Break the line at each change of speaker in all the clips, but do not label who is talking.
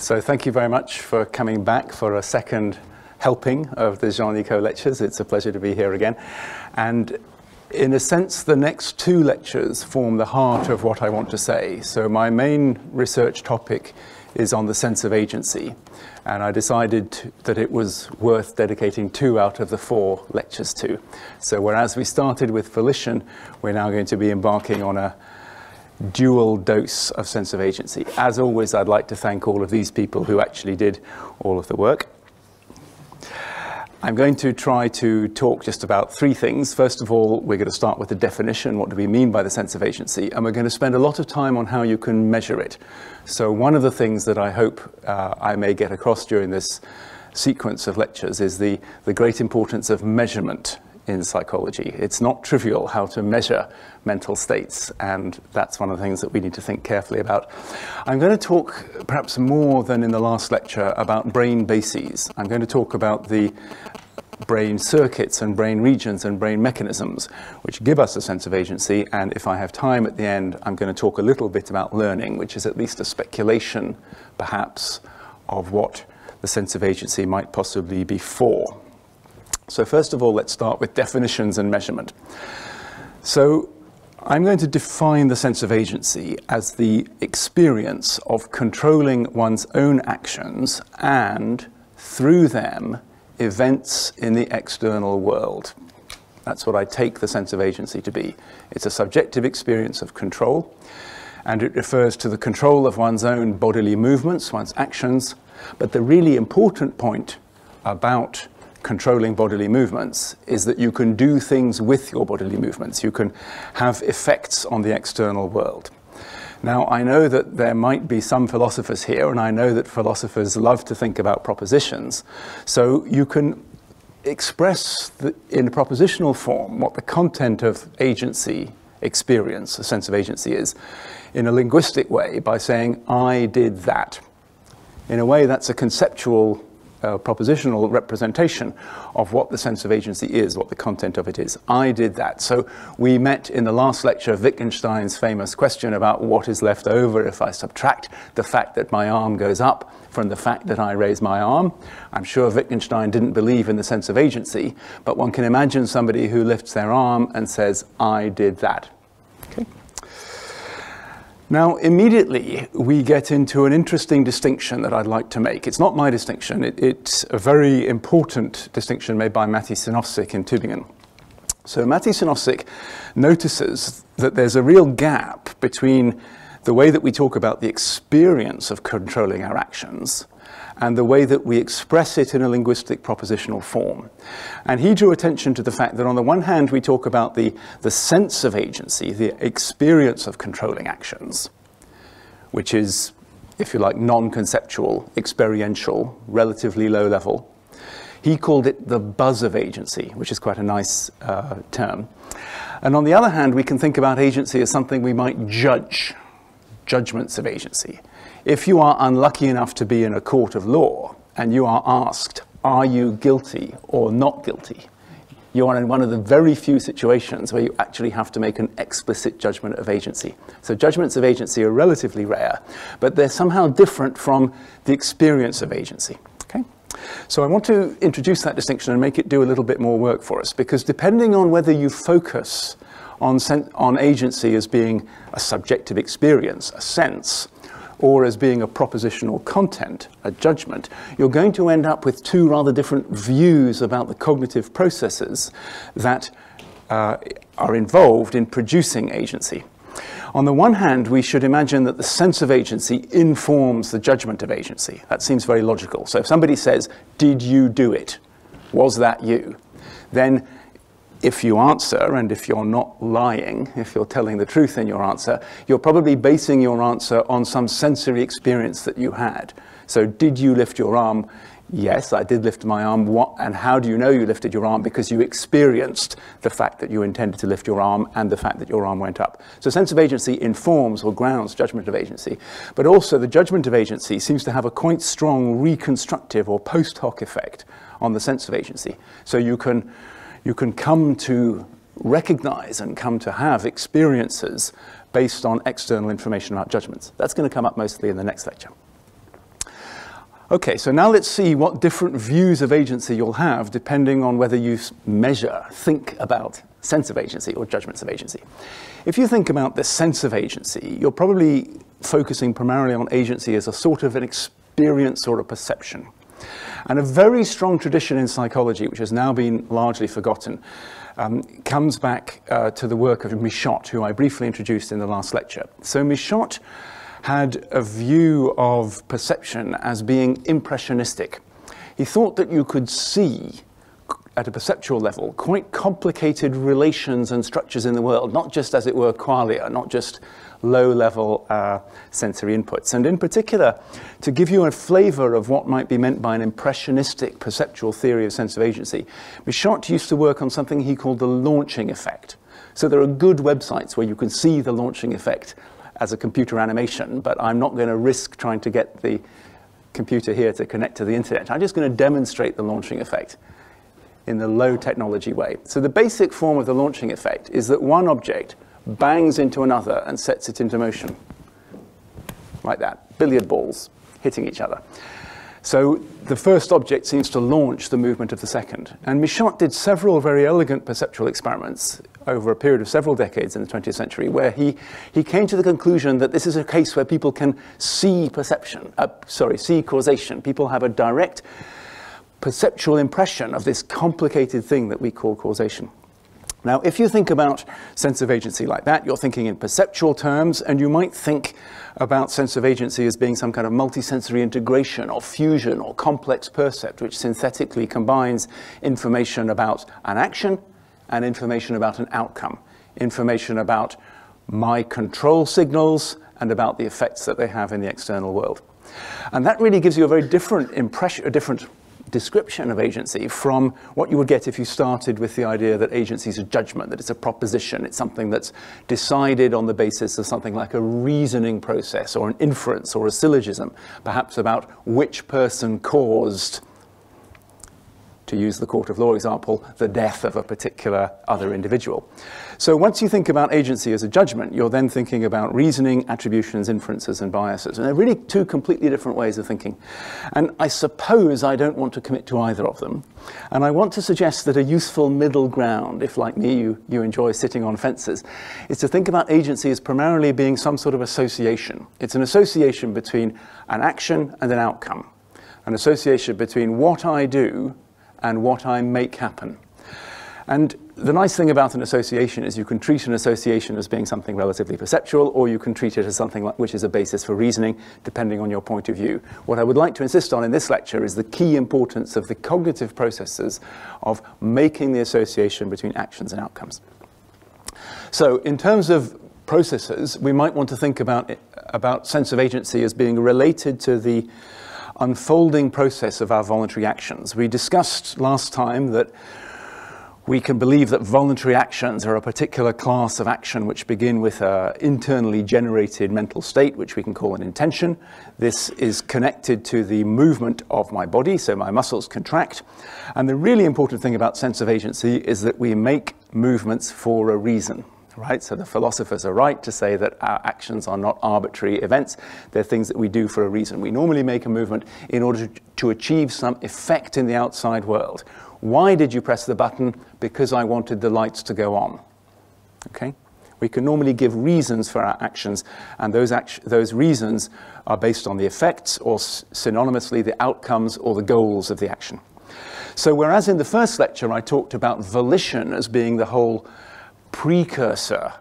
So thank you very much for coming back for a second helping of the Jean Jaurès lectures. It's a pleasure to be here again. And in a sense, the next two lectures form the heart of what I want to say. So my main research topic is on the sense of agency. And I decided that it was worth dedicating 2 out of the 4 lectures to. So whereas we started with volition, we're now going to be embarking on a dual dose of sense of agency. As always, I'd like to thank all of these people who actually did all of the work. I'm going to try to talk just about 3 things. First of all, we're going to start with the definition. What do we mean by the sense of agency? And we're going to spend a lot of time on how you can measure it. So one of the things that I hope I may get across during this sequence of lectures is the great importance of measurement in psychology. It's not trivial how to measure mental states, and that's one of the things that we need to think carefully about. I'm going to talk, perhaps more than in the last lecture, about brain bases. I'm going to talk about the brain circuits and brain regions and brain mechanisms which give us a sense of agency, and if I have time at the end, I'm going to talk a little bit about learning, which is at least a speculation, perhaps, of what the sense of agency might possibly be for. So first of all, let's start with definitions and measurement. So I'm going to define the sense of agency as the experience of controlling one's own actions and, through them, events in the external world. That's what I take the sense of agency to be. It's a subjective experience of control, and it refers to the control of one's own bodily movements, one's actions. But the really important point about controlling bodily movements is that you can do things with your bodily movements. You can have effects on the external world. Now, I know that there might be some philosophers here, and I know that philosophers love to think about propositions. So you can express in propositional form what the content of agency experience, a sense of agency is, in a linguistic way by saying, I did that. In a way, that's a conceptual propositional representation of what the sense of agency is, what the content of it is. I did that. So we met in the last lecture Wittgenstein's famous question about what is left over if I subtract the fact that my arm goes up from the fact that I raise my arm. I'm sure Wittgenstein didn't believe in the sense of agency, but one can imagine somebody who lifts their arm and says, I did that. Okay. Now, immediately, we get into an interesting distinction that I'd like to make. It's not my distinction. It's a very important distinction made by Matti Sinowczyk in Tübingen. So Matti Sinowczyk notices that there's a real gap between the way that we talk about the experience of controlling our actions and the way that we express it in a linguistic propositional form. And he drew attention to the fact that on the one hand we talk about the sense of agency, the experience of controlling actions, which is, if you like, non-conceptual, experiential, relatively low level. He called it the buzz of agency, which is quite a nice term. And on the other hand, we can think about agency as something we might judge, judgments of agency. If you are unlucky enough to be in a court of law and you are asked, are you guilty or not guilty? You are in one of the very few situations where you actually have to make an explicit judgment of agency. So judgments of agency are relatively rare, but they're somehow different from the experience of agency. Okay? So I want to introduce that distinction and make it do a little bit more work for us, because depending on whether you focus on agency as being a subjective experience, a sense, or as being a propositional content, a judgment, you're going to end up with 2 rather different views about the cognitive processes that are involved in producing agency. On the one hand, we should imagine that the sense of agency informs the judgment of agency. That seems very logical. So if somebody says, did you do it? Was that you? Then if you answer, and if you're not lying, if you're telling the truth in your answer, you're probably basing your answer on some sensory experience that you had. So did you lift your arm? Yes, I did lift my arm. What, and how do you know you lifted your arm? Because you experienced the fact that you intended to lift your arm and the fact that your arm went up. So sense of agency informs or grounds judgment of agency. But also the judgment of agency seems to have a quite strong reconstructive or post hoc effect on the sense of agency. So you can come to recognize and come to have experiences based on external information about judgments. That's going to come up mostly in the next lecture. Okay, so now let's see what different views of agency you'll have depending on whether you think about sense of agency or judgments of agency. If you think about the sense of agency, you're probably focusing primarily on agency as a sort of an experience or a perception. And a very strong tradition in psychology, which has now been largely forgotten, comes back to the work of Michotte, who I briefly introduced in the last lecture. So Michotte had a view of perception as being impressionistic. He thought that you could see, at a perceptual level, quite complicated relations and structures in the world, not just, as it were, qualia, not just low-level sensory inputs. And in particular, to give you a flavor of what might be meant by an impressionistic perceptual theory of sense of agency, Michotte used to work on something he called the launching effect. So there are good websites where you can see the launching effect as a computer animation, but I'm not going to risk trying to get the computer here to connect to the internet. I'm just going to demonstrate the launching effect in the low technology way. So the basic form of the launching effect is that one object bangs into another and sets it into motion. Like that, billiard balls hitting each other. So the first object seems to launch the movement of the second. And Michotte did several very elegant perceptual experiments over a period of several decades in the 20th century, where he came to the conclusion that this is a case where people can see see causation. People have a direct perceptual impression of this complicated thing that we call causation. Now, if you think about sense of agency like that, you're thinking in perceptual terms, and you might think about sense of agency as being some kind of multisensory integration or fusion or complex percept, which synthetically combines information about an action and information about an outcome, information about my control signals and about the effects that they have in the external world. And that really gives you a very different impression, a different description of agency from what you would get if you started with the idea that agency is a judgment, that it's a proposition, it's something that's decided on the basis of something like a reasoning process or an inference or a syllogism, perhaps about which person caused, to use the court of law example, the death of a particular other individual. So once you think about agency as a judgment, you're then thinking about reasoning, attributions, inferences, and biases. And they're really two completely different ways of thinking. And I suppose I don't want to commit to either of them. And I want to suggest that a useful middle ground, if like me you enjoy sitting on fences, is to think about agency as primarily being some sort of association. It's an association between an action and an outcome. An association between what I do and what I make happen. And the nice thing about an association is you can treat an association as being something relatively perceptual, or you can treat it as something which is a basis for reasoning, depending on your point of view. What I would like to insist on in this lecture is the key importance of the cognitive processes of making the association between actions and outcomes. So in terms of processes, we might want to think about sense of agency as being related to the unfolding process of our voluntary actions. We discussed last time that we can believe that voluntary actions are a particular class of action which begin with an internally generated mental state, which we can call an intention. This is connected to the movement of my body, so my muscles contract. And the really important thing about sense of agency is that we make movements for a reason. Right? So the philosophers are right to say that our actions are not arbitrary events. They're things that we do for a reason. We normally make a movement in order to achieve some effect in the outside world. Why did you press the button? Because I wanted the lights to go on. Okay? We can normally give reasons for our actions, and those reasons are based on the effects, or synonymously the outcomes or the goals of the action. So whereas in the first lecture I talked about volition as being the whole precursor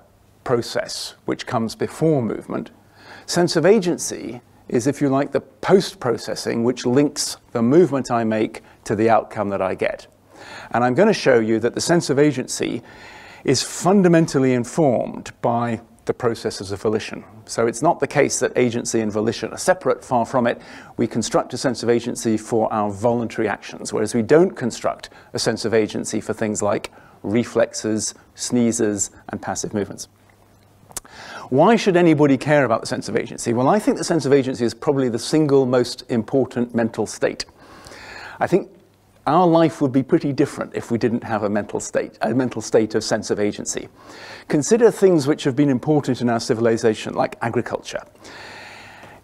process which comes before movement, sense of agency is, if you like, the post-processing which links the movement I make to the outcome that I get. And I'm going to show you that the sense of agency is fundamentally informed by the processes of volition. So it's not the case that agency and volition are separate, far from it. We construct a sense of agency for our voluntary actions, whereas we don't construct a sense of agency for things like reflexes, sneezes, and passive movements. Why should anybody care about the sense of agency? Well, I think the sense of agency is probably the single most important mental state. I think our life would be pretty different if we didn't have a mental state of sense of agency. Consider things which have been important in our civilization, like agriculture.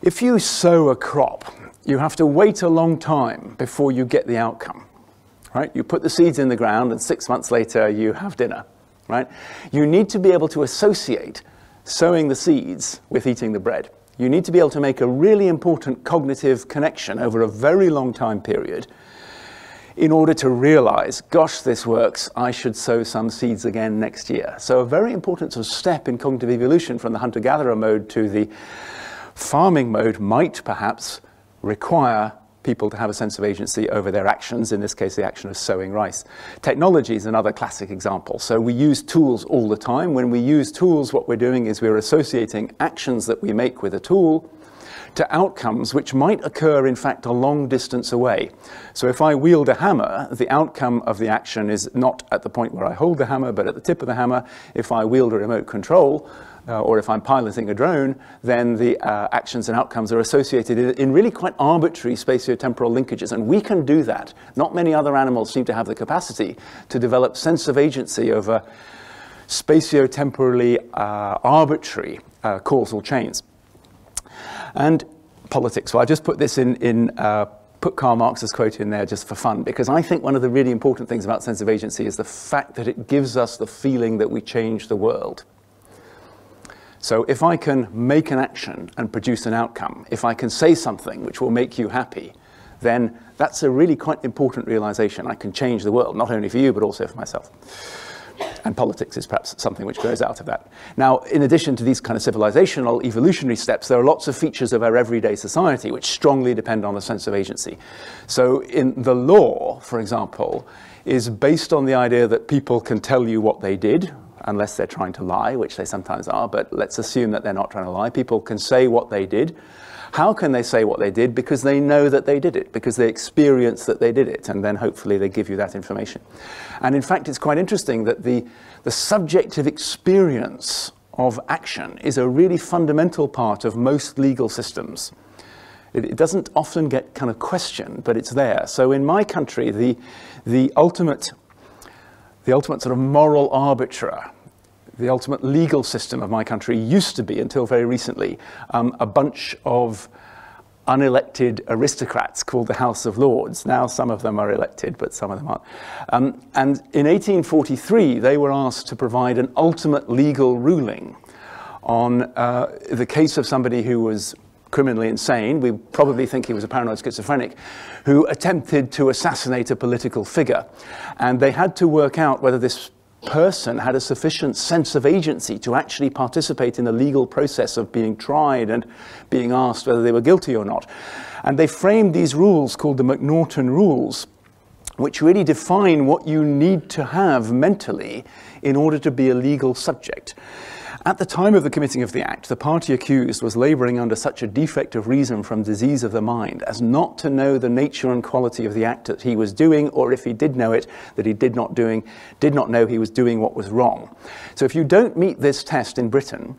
If you sow a crop you have to wait a long time before you get the outcome, right? You put the seeds in the ground and 6 months later you have dinner, right? You need to be able to associate sowing the seeds with eating the bread. You need to be able to make a really important cognitive connection over a very long time period in order to realize, gosh, this works, I should sow some seeds again next year. So a very important sort of step in cognitive evolution from the hunter-gatherer mode to the farming mode might perhaps require people to have a sense of agency over their actions, in this case the action of sowing rice. Technology is another classic example. So we use tools all the time. When we use tools, what we're doing is we're associating actions that we make with a tool to outcomes which might occur, in fact, a long distance away. So if I wield a hammer, the outcome of the action is not at the point where I hold the hammer, but at the tip of the hammer. If I wield a remote control, or if I'm piloting a drone, then the actions and outcomes are associated in really quite arbitrary spatiotemporal linkages. And we can do that. Not many other animals seem to have the capacity to develop sense of agency over spatiotemporally arbitrary causal chains. And politics. Well, I just put this put Karl Marx's quote in there just for fun, because I think one of the really important things about sense of agency is the fact that it gives us the feeling that we change the world. So if I can make an action and produce an outcome, if I can say something which will make you happy, then that's a really quite important realization. I can change the world, not only for you, but also for myself. And politics is perhaps something which grows out of that. Now, in addition to these kind of civilizational, evolutionary steps, there are lots of features of our everyday society which strongly depend on the sense of agency. So in the law, for example, is based on the idea that people can tell you what they did, unless they're trying to lie, which they sometimes are, but let's assume that they're not trying to lie. People can say what they did. How can they say what they did? Because they know that they did it, because they experience that they did it, and then hopefully they give you that information. And in fact, it's quite interesting that the subjective experience of action is a really fundamental part of most legal systems. It doesn't often get kind of questioned, but it's there. So in my country, the ultimate sort of moral arbiter, the ultimate legal system of my country used to be, until very recently, a bunch of unelected aristocrats called the House of Lords. Now some of them are elected, but some of them aren't. And in 1843, they were asked to provide an ultimate legal ruling on the case of somebody who was criminally insane. We probably think he was a paranoid schizophrenic who attempted to assassinate a political figure. And they had to work out whether this person had a sufficient sense of agency to actually participate in the legal process of being tried and being asked whether they were guilty or not. And they framed these rules called the McNaughton rules, which really define what you need to have mentally in order to be a legal subject. At the time of the committing of the act, the party accused was labouring under such a defect of reason from disease of the mind as not to know the nature and quality of the act that he was doing, or if he did know it, that he did not know he was doing what was wrong. So if you don't meet this test in Britain,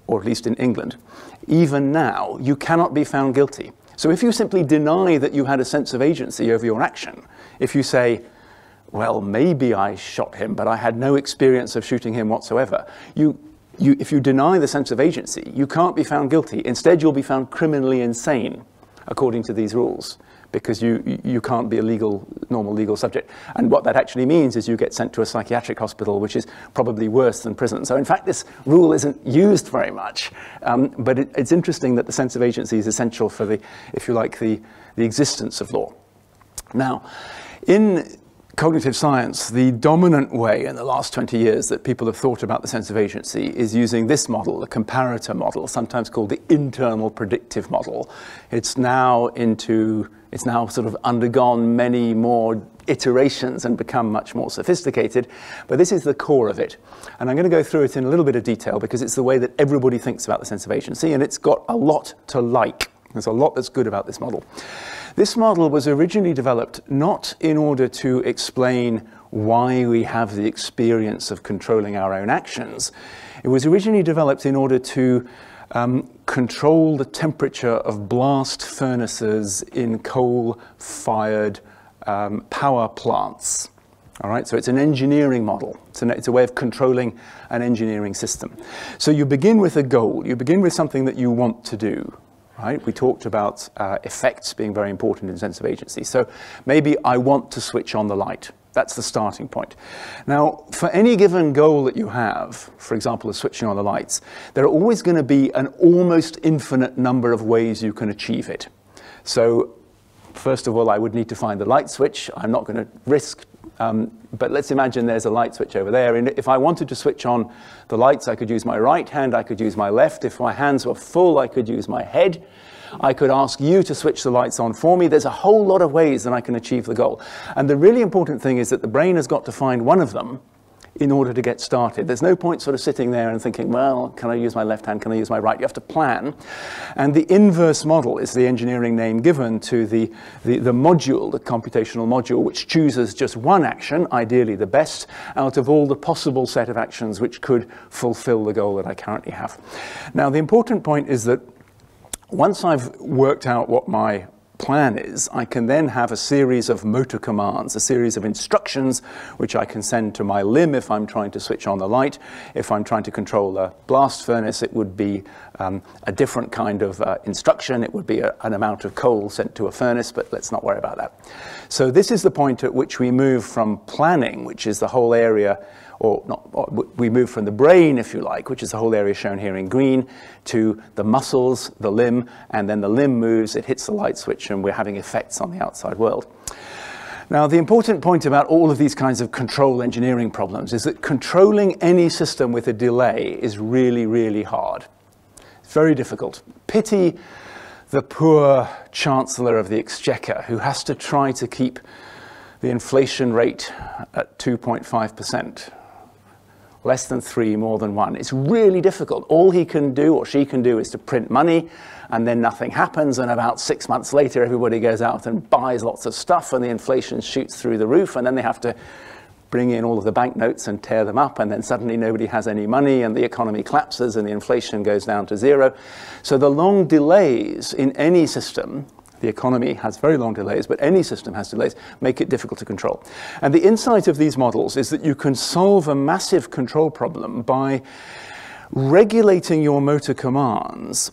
or at least in England, even now, you cannot be found guilty. So if you simply deny that you had a sense of agency over your action, if you say, well, maybe I shot him, but I had no experience of shooting him whatsoever. If you deny the sense of agency, you can't be found guilty. Instead, you'll be found criminally insane, according to these rules, because you can't be a normal legal subject. And what that actually means is you get sent to a psychiatric hospital, which is probably worse than prison. So in fact, this rule isn't used very much, but it's interesting that the sense of agency is essential for the, if you like, the existence of law. Now, in cognitive science, the dominant way in the last 20 years that people have thought about the sense of agency is using this model, the comparator model, sometimes called the internal predictive model. It's now sort of undergone many more iterations and become much more sophisticated, but this is the core of it. And I'm going to go through it in a little bit of detail because it's the way that everybody thinks about the sense of agency, and it's got a lot to like. There's a lot that's good about this model. This model was originally developed not in order to explain why we have the experience of controlling our own actions. It was originally developed in order to control the temperature of blast furnaces in coal-fired power plants. All right, so it's an engineering model. It's a way of controlling an engineering system. So you begin with a goal. You begin with something that you want to do. right? We talked about effects being very important in sense of agency. So maybe I want to switch on the light. That's the starting point. Now, for any given goal that you have, for example, of switching on the lights, there are always going to be an almost infinite number of ways you can achieve it. So, first of all, I would need to find the light switch. I'm not going to risk, but let's imagine there's a light switch over there. And if I wanted to switch on the lights, I could use my right hand, I could use my left. If my hands were full, I could use my head. I could ask you to switch the lights on for me. There's a whole lot of ways that I can achieve the goal. And the really important thing is that the brain has got to find one of them in order to get started. There's no point sort of sitting there and thinking, well, can I use my left hand? Can I use my right? You have to plan. And the inverse model is the engineering name given to the module, the computational module, which chooses just one action, ideally the best, out of all the possible set of actions which could fulfill the goal that I currently have. Now, the important point is that once I've worked out what my plan is, I can then have a series of motor commands, a series of instructions which I can send to my limb if I'm trying to switch on the light. If I'm trying to control a blast furnace, it would be a different kind of instruction. It would be an amount of coal sent to a furnace, but let's not worry about that. So this is the point at which we move from planning, which is the whole area, we move from the brain, if you like, which is the whole area shown here in green, to the muscles, the limb, and then the limb moves, it hits the light switch, and we're having effects on the outside world. Now, the important point about all of these kinds of control engineering problems is that controlling any system with a delay is really, really hard. It's very difficult. Pity the poor Chancellor of the Exchequer who has to try to keep the inflation rate at 2.5%. Less than 3, more than 1. It's really difficult. All he can do or she can do is to print money, and then nothing happens, and about 6 months later everybody goes out and buys lots of stuff and the inflation shoots through the roof, and then they have to bring in all of the banknotes and tear them up, and then suddenly nobody has any money and the economy collapses and the inflation goes down to 0. So the long delays in any system, the economy has very long delays, but any system has delays, make it difficult to control. And the insight of these models is that you can solve a massive control problem by regulating your motor commands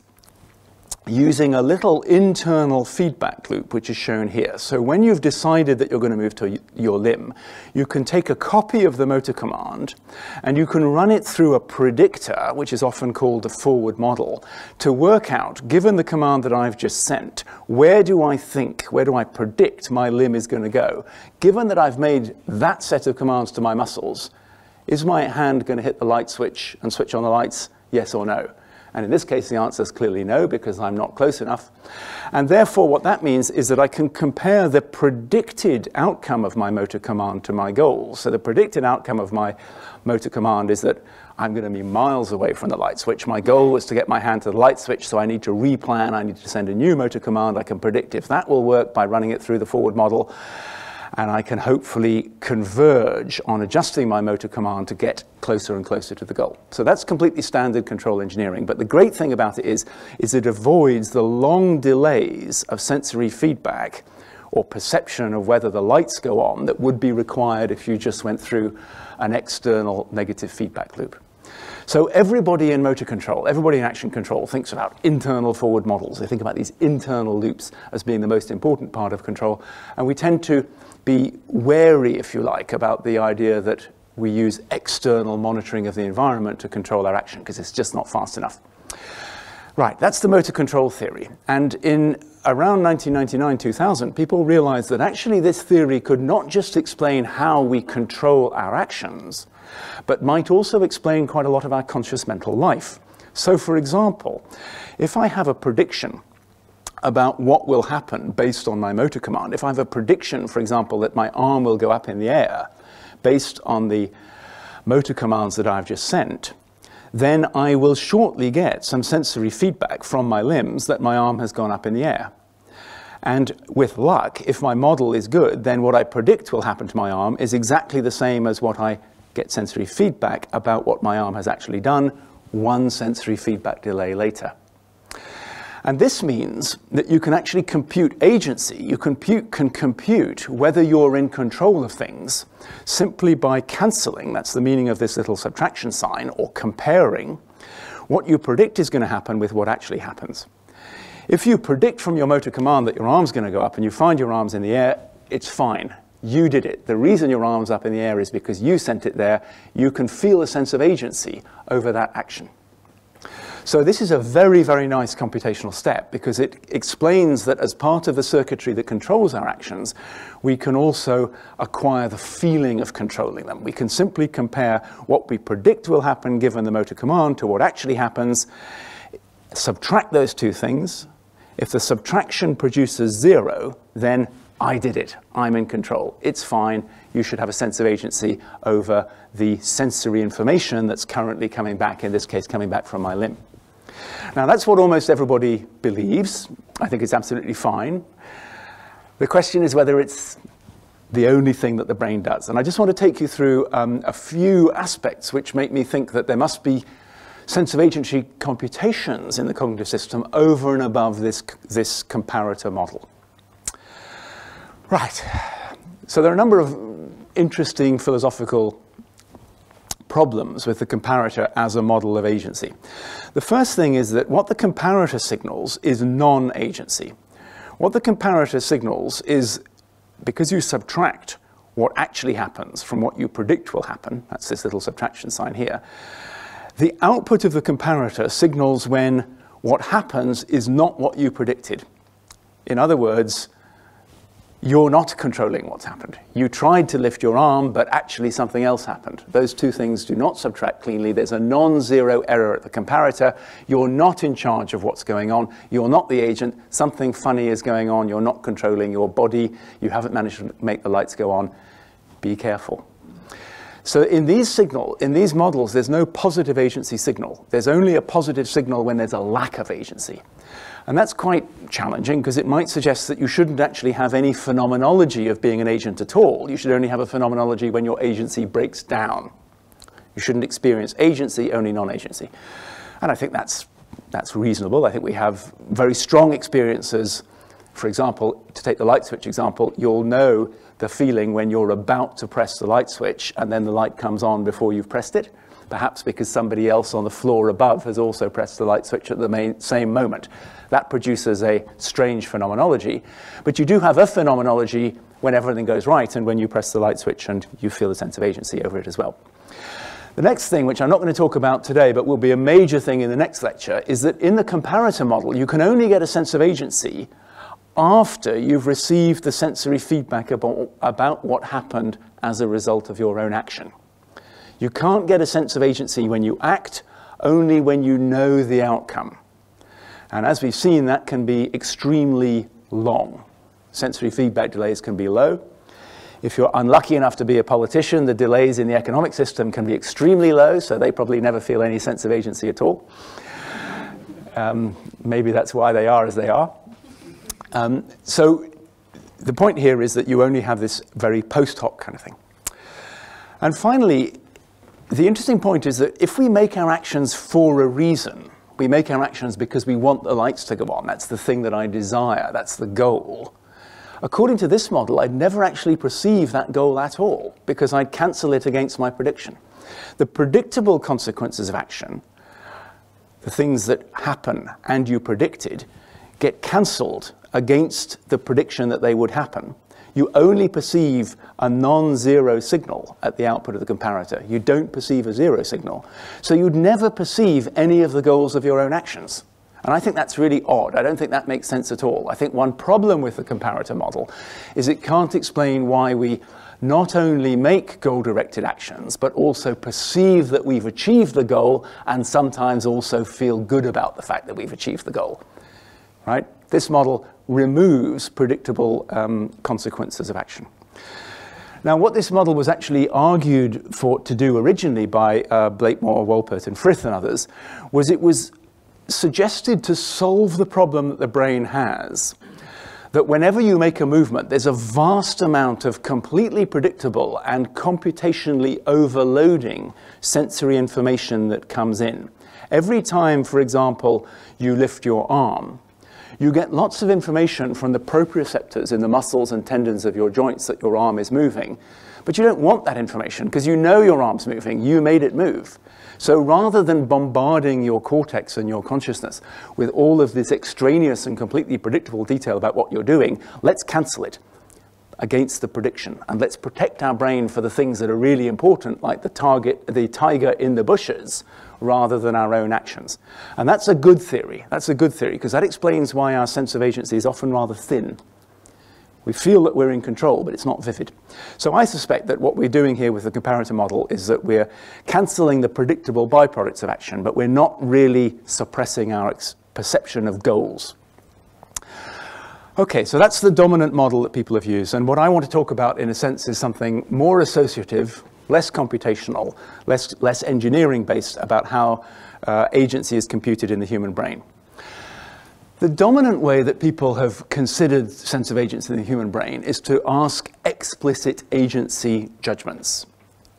using a little internal feedback loop, which is shown here. So when you've decided that you're going to move to your limb, you can take a copy of the motor command and you can run it through a predictor, which is often called the forward model, to work out, given the command that I've just sent, where do I predict my limb is going to go? Given that I've made that set of commands to my muscles, is my hand going to hit the light switch and switch on the lights, yes or no? And in this case, the answer is clearly no, because I'm not close enough. And therefore, what that means is that I can compare the predicted outcome of my motor command to my goal. So the predicted outcome of my motor command is that I'm going to be miles away from the light switch. My goal was to get my hand to the light switch, so I need to replan. I need to send a new motor command. I can predict if that will work by running it through the forward model. And I can hopefully converge on adjusting my motor command to get closer and closer to the goal. So that's completely standard control engineering. But the great thing about it is it avoids the long delays of sensory feedback or perception of whether the lights go on that would be required if you just went through an external negative feedback loop. So everybody in motor control, everybody in action control thinks about internal forward models. They think about these internal loops as being the most important part of control. And we tend to be wary, if you like, about the idea that we use external monitoring of the environment to control our action, because it's just not fast enough. Right, that's the motor control theory. And in around 1999-2000, people realized that actually this theory could not just explain how we control our actions, but might also explain quite a lot of our conscious mental life. So for example, if I have a prediction about what will happen based on my motor command, if I have a prediction, for example, that my arm will go up in the air based on the motor commands that I've just sent, then I will shortly get some sensory feedback from my limbs that my arm has gone up in the air. And with luck, if my model is good, then what I predict will happen to my arm is exactly the same as what I get sensory feedback about what my arm has actually done, one sensory feedback delay later. And this means that you can actually compute agency. You can compute whether you're in control of things simply by cancelling, that's the meaning of this little subtraction sign, or comparing what you predict is going to happen with what actually happens. If you predict from your motor command that your arm's going to go up and you find your arm's in the air, it's fine. You did it. The reason your arm's up in the air is because you sent it there. You can feel a sense of agency over that action. So this is a very, very nice computational step because it explains that as part of the circuitry that controls our actions, we can also acquire the feeling of controlling them. We can simply compare what we predict will happen given the motor command to what actually happens, subtract those two things. If the subtraction produces 0, then I did it. I'm in control. It's fine. You should have a sense of agency over the sensory information that's currently coming back, in this case, coming back from my limb. Now, that's what almost everybody believes. I think it's absolutely fine. The question is whether it's the only thing that the brain does. And I just want to take you through a few aspects which make me think that there must be sense of agency computations in the cognitive system over and above this comparator model. Right. So there are a number of interesting philosophical problems with the comparator as a model of agency. The first thing is that what the comparator signals is non-agency. What the comparator signals is, because you subtract what actually happens from what you predict will happen, that's this little subtraction sign here, the output of the comparator signals when what happens is not what you predicted. In other words, you're not controlling what's happened. You tried to lift your arm, but actually something else happened. Those two things do not subtract cleanly. There's a non-zero error at the comparator. You're not in charge of what's going on. You're not the agent. Something funny is going on. You're not controlling your body. You haven't managed to make the lights go on. Be careful. So in these models, there's no positive agency signal. There's only a positive signal when there's a lack of agency. And that's quite challenging because it might suggest that you shouldn't actually have any phenomenology of being an agent at all. You should only have a phenomenology when your agency breaks down. You shouldn't experience agency, only non-agency. And I think that's reasonable. I think we have very strong experiences. For example, to take the light switch example, you'll know the feeling when you're about to press the light switch and then the light comes on before you've pressed it, perhaps because somebody else on the floor above has also pressed the light switch at the same moment. That produces a strange phenomenology, but you do have a phenomenology when everything goes right and when you press the light switch and you feel a sense of agency over it as well. The next thing, which I'm not going to talk about today, but will be a major thing in the next lecture, is that in the comparator model, you can only get a sense of agency after you've received the sensory feedback about what happened as a result of your own action. You can't get a sense of agency when you act, only when you know the outcome. And as we've seen, that can be extremely long. Sensory feedback delays can be low. If you're unlucky enough to be a politician, the delays in the economic system can be extremely low, so they probably never feel any sense of agency at all. Maybe that's why they are as they are. So the point here is that you only have this very post hoc kind of thing. And finally, the interesting point is that if we make our actions for a reason, we make our actions because we want the lights to go on. That's the thing that I desire. That's the goal. According to this model, I'd never actually perceive that goal at all because I'd cancel it against my prediction. The predictable consequences of action, the things that happen and you predicted, get cancelled against the prediction that they would happen. You only perceive a non-zero signal at the output of the comparator. You don't perceive a zero signal. So you'd never perceive any of the goals of your own actions. And I think that's really odd. I don't think that makes sense at all. I think one problem with the comparator model is it can't explain why we not only make goal-directed actions, but also perceive that we've achieved the goal and sometimes also feel good about the fact that we've achieved the goal. Right? This model removes predictable consequences of action. Now, what this model was actually argued to do originally by Blakemore, Wolpert, and Frith and others was it was suggested to solve the problem that the brain has, that whenever you make a movement, there's a vast amount of completely predictable and computationally overloading sensory information that comes in. Every time, for example, you lift your arm, you get lots of information from the proprioceptors in the muscles and tendons of your joints that your arm is moving, But you don't want that information because you know your arm's moving, you made it move. So rather than bombarding your cortex and your consciousness with all of this extraneous and completely predictable detail about what you're doing, let's cancel it against the prediction. And let's protect our brain for the things that are really important, like the tiger in the bushes, rather than our own actions. And that's a good theory. That's a good theory, because that explains why our sense of agency is often rather thin. We feel that we're in control, but it's not vivid. So I suspect that what we're doing here with the comparator model is that we're cancelling the predictable byproducts of action, but we're not really suppressing our perception of goals. Okay, so that's the dominant model that people have used. And what I want to talk about, in a sense, is something more associative, less computational, less engineering-based about how agency is computed in the human brain. The dominant way that people have considered sense of agency in the human brain is to ask explicit agency judgments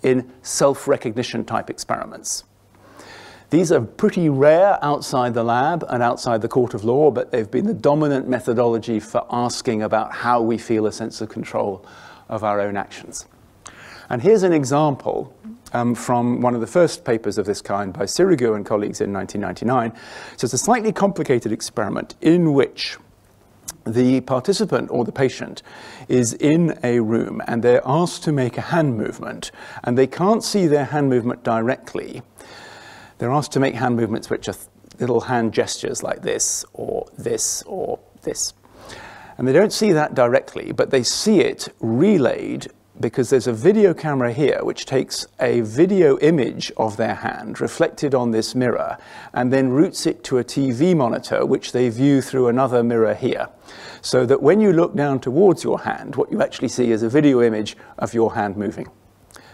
in self-recognition type experiments. These are pretty rare outside the lab and outside the court of law, but they've been the dominant methodology for asking about how we feel a sense of control of our own actions. And here's an example from one of the first papers of this kind by Sirigu and colleagues in 1999. So it's a slightly complicated experiment in which the participant or the patient is in a room and they're asked to make a hand movement, and they can't see their hand movement directly. They're asked to make hand movements which are little hand gestures like this or this or this. And they don't see that directly, but they see it relayed because there's a video camera here which takes a video image of their hand reflected on this mirror and then routes it to a TV monitor which they view through another mirror here. So that when you look down towards your hand, what you actually see is a video image of your hand moving.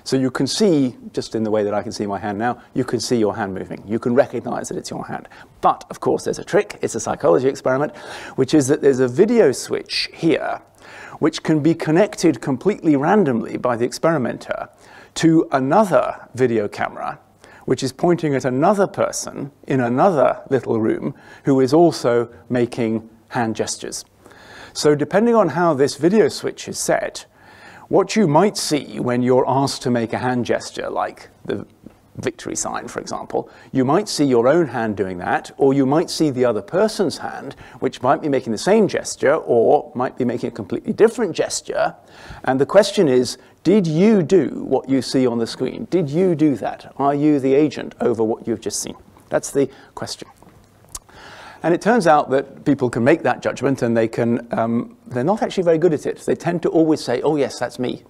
So you can see, just in the way that I can see my hand now, you can see your hand moving. You can recognize that it's your hand. But, of course, there's a trick. It's a psychology experiment, which is that there's a video switch here which can be connected completely randomly by the experimenter to another video camera, which is pointing at another person in another little room who is also making hand gestures. So depending on how this video switch is set, what you might see when you're asked to make a hand gesture, like the victory sign, for example, you might see your own hand doing that, or you might see the other person's hand, which might be making the same gesture, or might be making a completely different gesture. And the question is, did you do what you see on the screen? Did you do that? Are you the agent over what you've just seen? That's the question. And it turns out that people can make that judgment, and they can, they're not actually very good at it. They tend to always say, oh yes, that's me.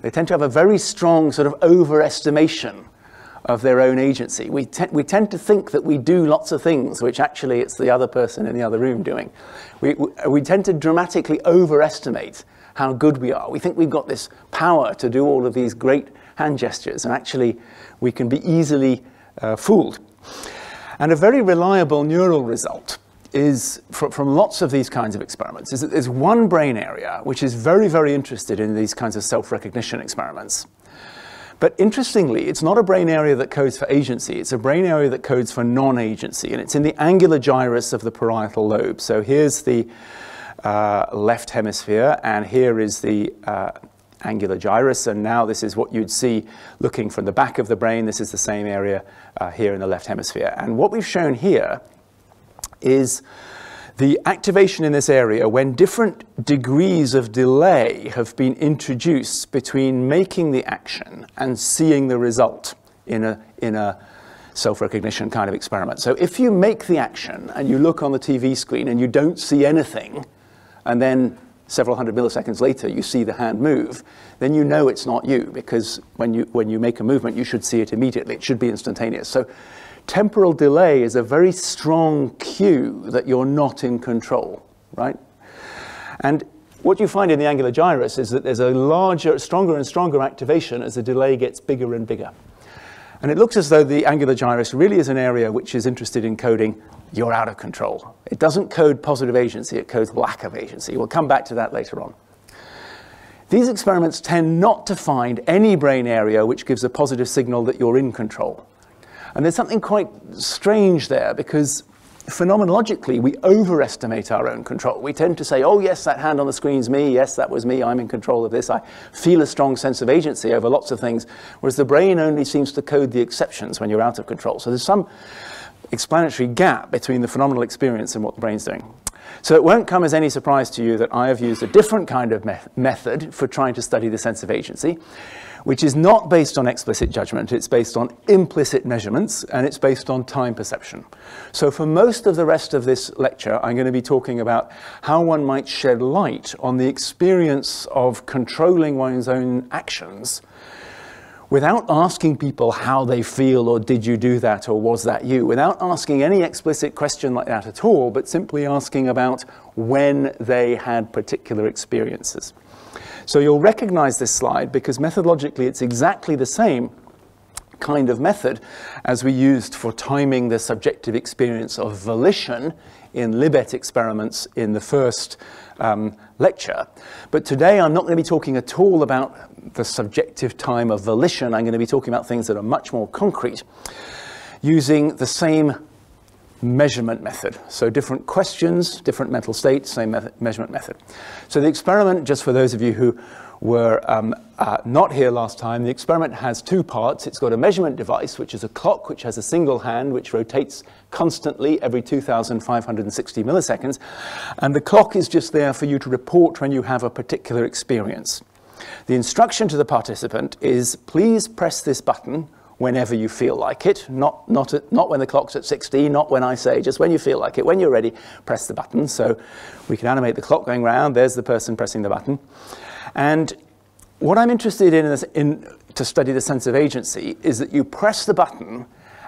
They tend to have a very strong sort of overestimation of their own agency. We tend to think that we do lots of things, which actually it's the other person in the other room doing. We tend to dramatically overestimate how good we are. We think we've got this power to do all of these great hand gestures, and actually we can be easily fooled. And a very reliable neural result is, from lots of these kinds of experiments, is that there's one brain area which is very, very interested in these kinds of self-recognition experiments. But interestingly, it's not a brain area that codes for agency. It's a brain area that codes for non-agency, and it's in the angular gyrus of the parietal lobe. So here's the left hemisphere, and here is the angular gyrus, and now this is what you'd see looking from the back of the brain. This is the same area here in the left hemisphere. And what we've shown here is the activation in this area when different degrees of delay have been introduced between making the action and seeing the result in a self-recognition kind of experiment. So if you make the action and you look on the TV screen and you don't see anything, and then several hundred milliseconds later you see the hand move, then you know it's not you, because when you make a movement you should see it immediately. It should be instantaneous. So temporal delay is a very strong cue that you're not in control, right? And what you find in the angular gyrus is that there's a larger, stronger and stronger activation as the delay gets bigger and bigger. And it looks as though the angular gyrus really is an area which is interested in coding you're out of control. It doesn't code positive agency, it codes lack of agency. We'll come back to that later on. These experiments tend not to find any brain area which gives a positive signal that you're in control. And there's something quite strange there, because phenomenologically, we overestimate our own control. We tend to say, oh yes, that hand on the screen's me, yes, that was me, I'm in control of this, I feel a strong sense of agency over lots of things, whereas the brain only seems to code the exceptions when you're out of control. So there's some explanatory gap between the phenomenal experience and what the brain's doing. So it won't come as any surprise to you that I have used a different kind of method for trying to study the sense of agency, which is not based on explicit judgment, it's based on implicit measurements, and it's based on time perception. So for most of the rest of this lecture, I'm going to be talking about how one might shed light on the experience of controlling one's own actions without asking people how they feel, or did you do that, or was that you, without asking any explicit question like that at all, but simply asking about when they had particular experiences. So you'll recognize this slide because methodologically it's exactly the same kind of method as we used for timing the subjective experience of volition in Libet experiments in the first lecture. But today I'm not going to be talking at all about the subjective time of volition. I'm going to be talking about things that are much more concrete, using the same measurement method. So different questions, different mental states, same measurement method. So the experiment, just for those of you who were not here last time, the experiment has two parts. It's got a measurement device, which is a clock, which has a single hand, which rotates constantly every 2,560 milliseconds. And the clock is just there for you to report when you have a particular experience. The instruction to the participant is, please press this button whenever you feel like it, not when the clock's at 60, not when I say, just when you feel like it. When you're ready, press the button. So we can animate the clock going round. There's the person pressing the button. And what I'm interested in to study the sense of agency is that you press the button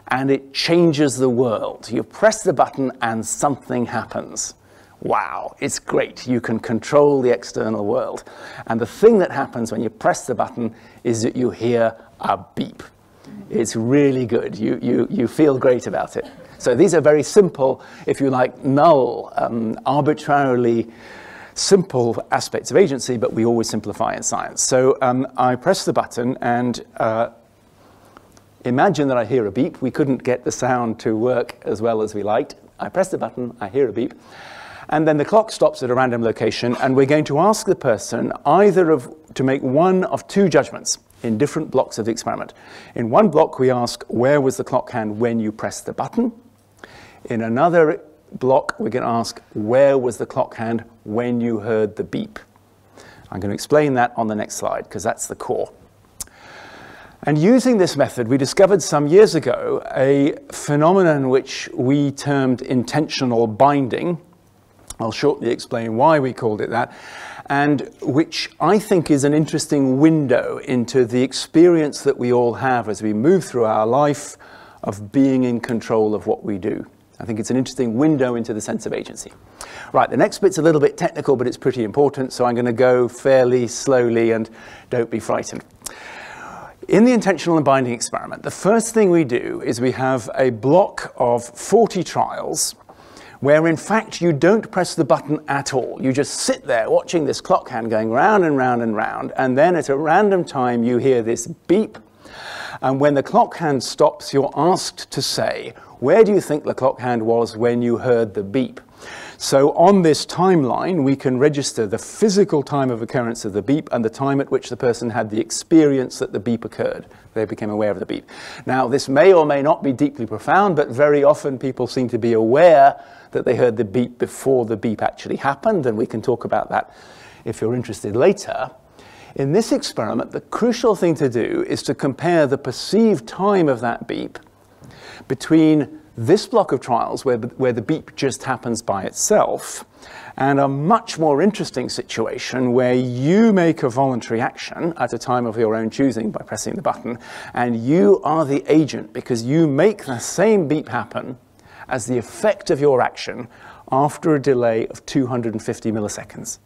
and it changes the world. You press the button and something happens. Wow, it's great. You can control the external world. And the thing that happens when you press the button is that you hear a beep. It's really good. You feel great about it. So these are very simple, if you like, null, arbitrarily simple aspects of agency, but we always simplify in science. So I press the button and imagine that I hear a beep. We couldn't get the sound to work as well as we liked. I press the button, I hear a beep, and then the clock stops at a random location, and we're going to ask the person to make one of two judgments in different blocks of the experiment. In one block, we ask, where was the clock hand when you pressed the button? In another block, we're going to ask, where was the clock hand when you heard the beep? I'm going to explain that on the next slide, because that's the core. And using this method, we discovered some years ago a phenomenon which we termed intentional binding. I'll shortly explain why we called it that, and which I think is an interesting window into the experience that we all have as we move through our life of being in control of what we do. I think it's an interesting window into the sense of agency. Right, the next bit's a little bit technical, but it's pretty important, so I'm going to go fairly slowly, and don't be frightened. In the intentional and binding experiment, the first thing we do is we have a block of 40 trials where in fact you don't press the button at all. You just sit there watching this clock hand going round and round and round, and then at a random time you hear this beep, and when the clock hand stops, you're asked to say, where do you think the clock hand was when you heard the beep? So on this timeline, we can register the physical time of occurrence of the beep and the time at which the person had the experience that the beep occurred. They became aware of the beep. Now, this may or may not be deeply profound, but very often people seem to be aware that they heard the beep before the beep actually happened, and we can talk about that if you're interested later. In this experiment, the crucial thing to do is to compare the perceived time of that beep between this block of trials where the beep just happens by itself, and a much more interesting situation where you make a voluntary action at a time of your own choosing by pressing the button, and you are the agent because you make the same beep happen as the effect of your action after a delay of 250 milliseconds.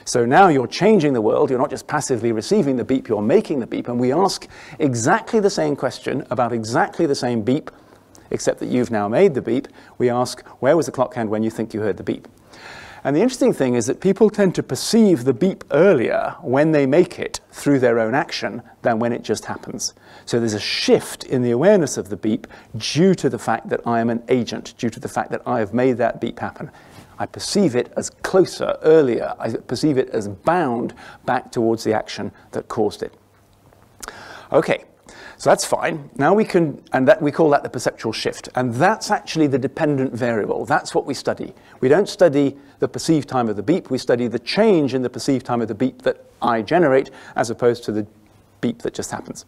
So now you're changing the world. You're not just passively receiving the beep, you're making the beep, and we ask exactly the same question about exactly the same beep, except that you've now made the beep. We ask, where was the clock hand when you think you heard the beep? And the interesting thing is that people tend to perceive the beep earlier when they make it through their own action than when it just happens. So there's a shift in the awareness of the beep due to the fact that I am an agent, due to the fact that I have made that beep happen. I perceive it as closer, earlier. I perceive it as bound back towards the action that caused it. Okay. So that's fine. Now we can, and that we call that the perceptual shift. And that's actually the dependent variable. That's what we study. We don't study the perceived time of the beep. We study the change in the perceived time of the beep that I generate as opposed to the beep that just happens.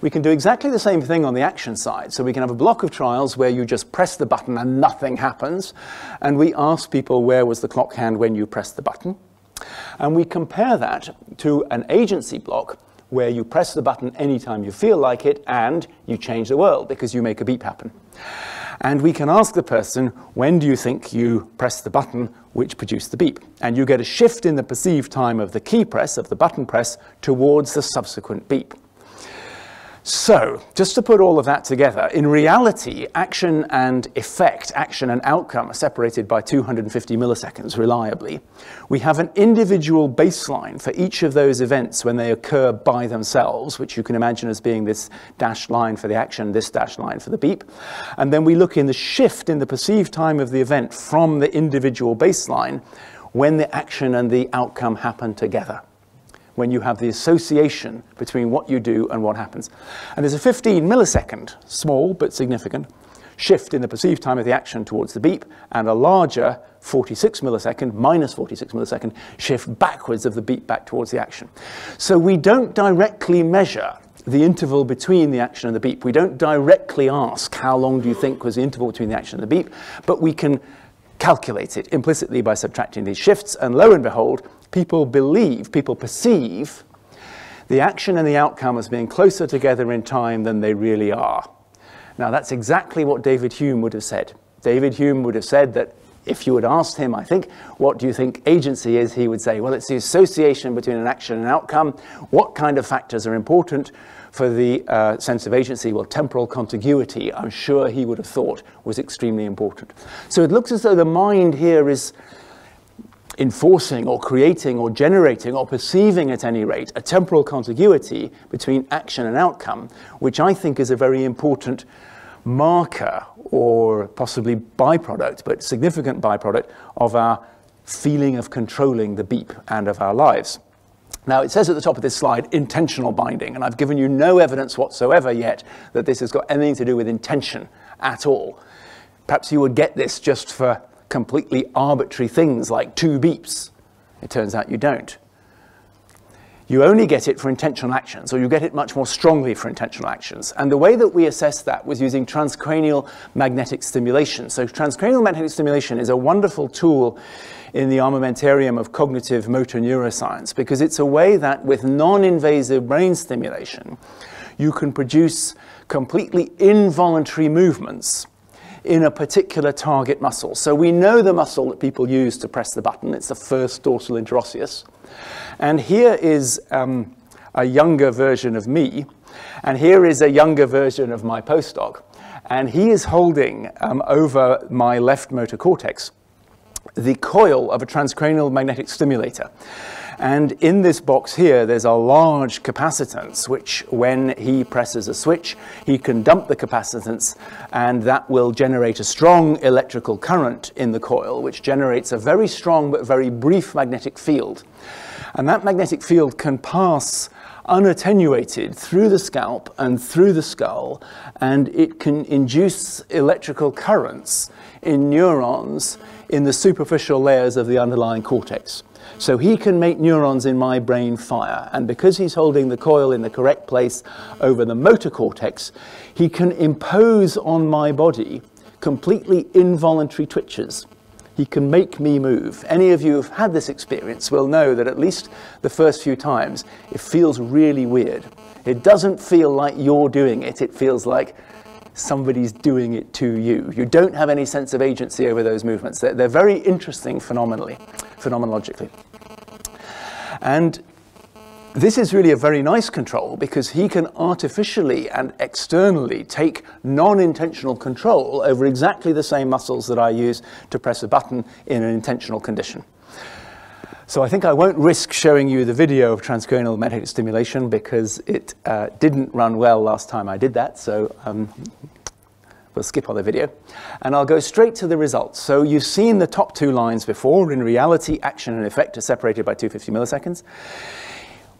We can do exactly the same thing on the action side. So we can have a block of trials where you just press the button and nothing happens. And we ask people, where was the clock hand when you pressed the button? And we compare that to an agency block where you press the button anytime you feel like it and you change the world because you make a beep happen. And we can ask the person, when do you think you pressed the button which produced the beep? And you get a shift in the perceived time of the key press, of the button press, towards the subsequent beep. So, just to put all of that together, in reality, action and effect, action and outcome are separated by 250 milliseconds reliably. We have an individual baseline for each of those events when they occur by themselves, which you can imagine as being this dashed line for the action, this dashed line for the beep. And then we look in the shift in the perceived time of the event from the individual baseline when the action and the outcome happen together, when you have the association between what you do and what happens. And there's a 15 millisecond, small but significant, shift in the perceived time of the action towards the beep, and a larger 46 millisecond, minus 46 millisecond, shift backwards of the beep back towards the action. So we don't directly measure the interval between the action and the beep. We don't directly ask, how long do you think was the interval between the action and the beep, but we can calculate it implicitly by subtracting these shifts, and lo and behold, people perceive the action and the outcome as being closer together in time than they really are. Now, that's exactly what David Hume would have said. David Hume would have said that if you had asked him, I think, what do you think agency is, he would say, well, it's the association between an action and an outcome. What kind of factors are important for the sense of agency? Well, temporal contiguity, I'm sure he would have thought, was extremely important. So it looks as though the mind here is enforcing or creating or generating or perceiving at any rate a temporal contiguity between action and outcome, which I think is a very important marker or possibly byproduct, but significant byproduct of our feeling of controlling the beep and of our lives. Now, it says at the top of this slide, intentional binding, and I've given you no evidence whatsoever yet that this has got anything to do with intention at all. Perhaps you would get this just for completely arbitrary things like 2 beeps. It turns out you don't. You only get it for intentional actions, or you get it much more strongly for intentional actions. And the way that we assessed that was using transcranial magnetic stimulation. So transcranial magnetic stimulation is a wonderful tool in the armamentarium of cognitive motor neuroscience, because it's a way that with non-invasive brain stimulation, you can produce completely involuntary movements in a particular target muscle. So we know the muscle that people use to press the button. It's the first dorsal interosseous. And here is a younger version of me, and here is a younger version of my postdoc. And he is holding over my left motor cortex the coil of a transcranial magnetic stimulator. And in this box here, there's a large capacitance, which when he presses a switch, he can dump the capacitance, and that will generate a strong electrical current in the coil, which generates a very strong but very brief magnetic field. And that magnetic field can pass unattenuated through the scalp and through the skull, and it can induce electrical currents in neurons in the superficial layers of the underlying cortex. So he can make neurons in my brain fire, and because he's holding the coil in the correct place over the motor cortex, he can impose on my body completely involuntary twitches. He can make me move. Any of you who've had this experience will know that at least the first few times, it feels really weird. It doesn't feel like you're doing it. It feels like somebody's doing it to you. You don't have any sense of agency over those movements. They're very interesting phenomenologically. And This is really a very nice control because he can artificially and externally take non-intentional control over exactly the same muscles that I use to press a button in an intentional condition. So I think I won't risk showing you the video of transcranial magnetic stimulation because it didn't run well last time I did that, so we'll skip on the video. And I'll go straight to the results. So you've seen the top two lines before. In reality, action and effect are separated by 250 milliseconds.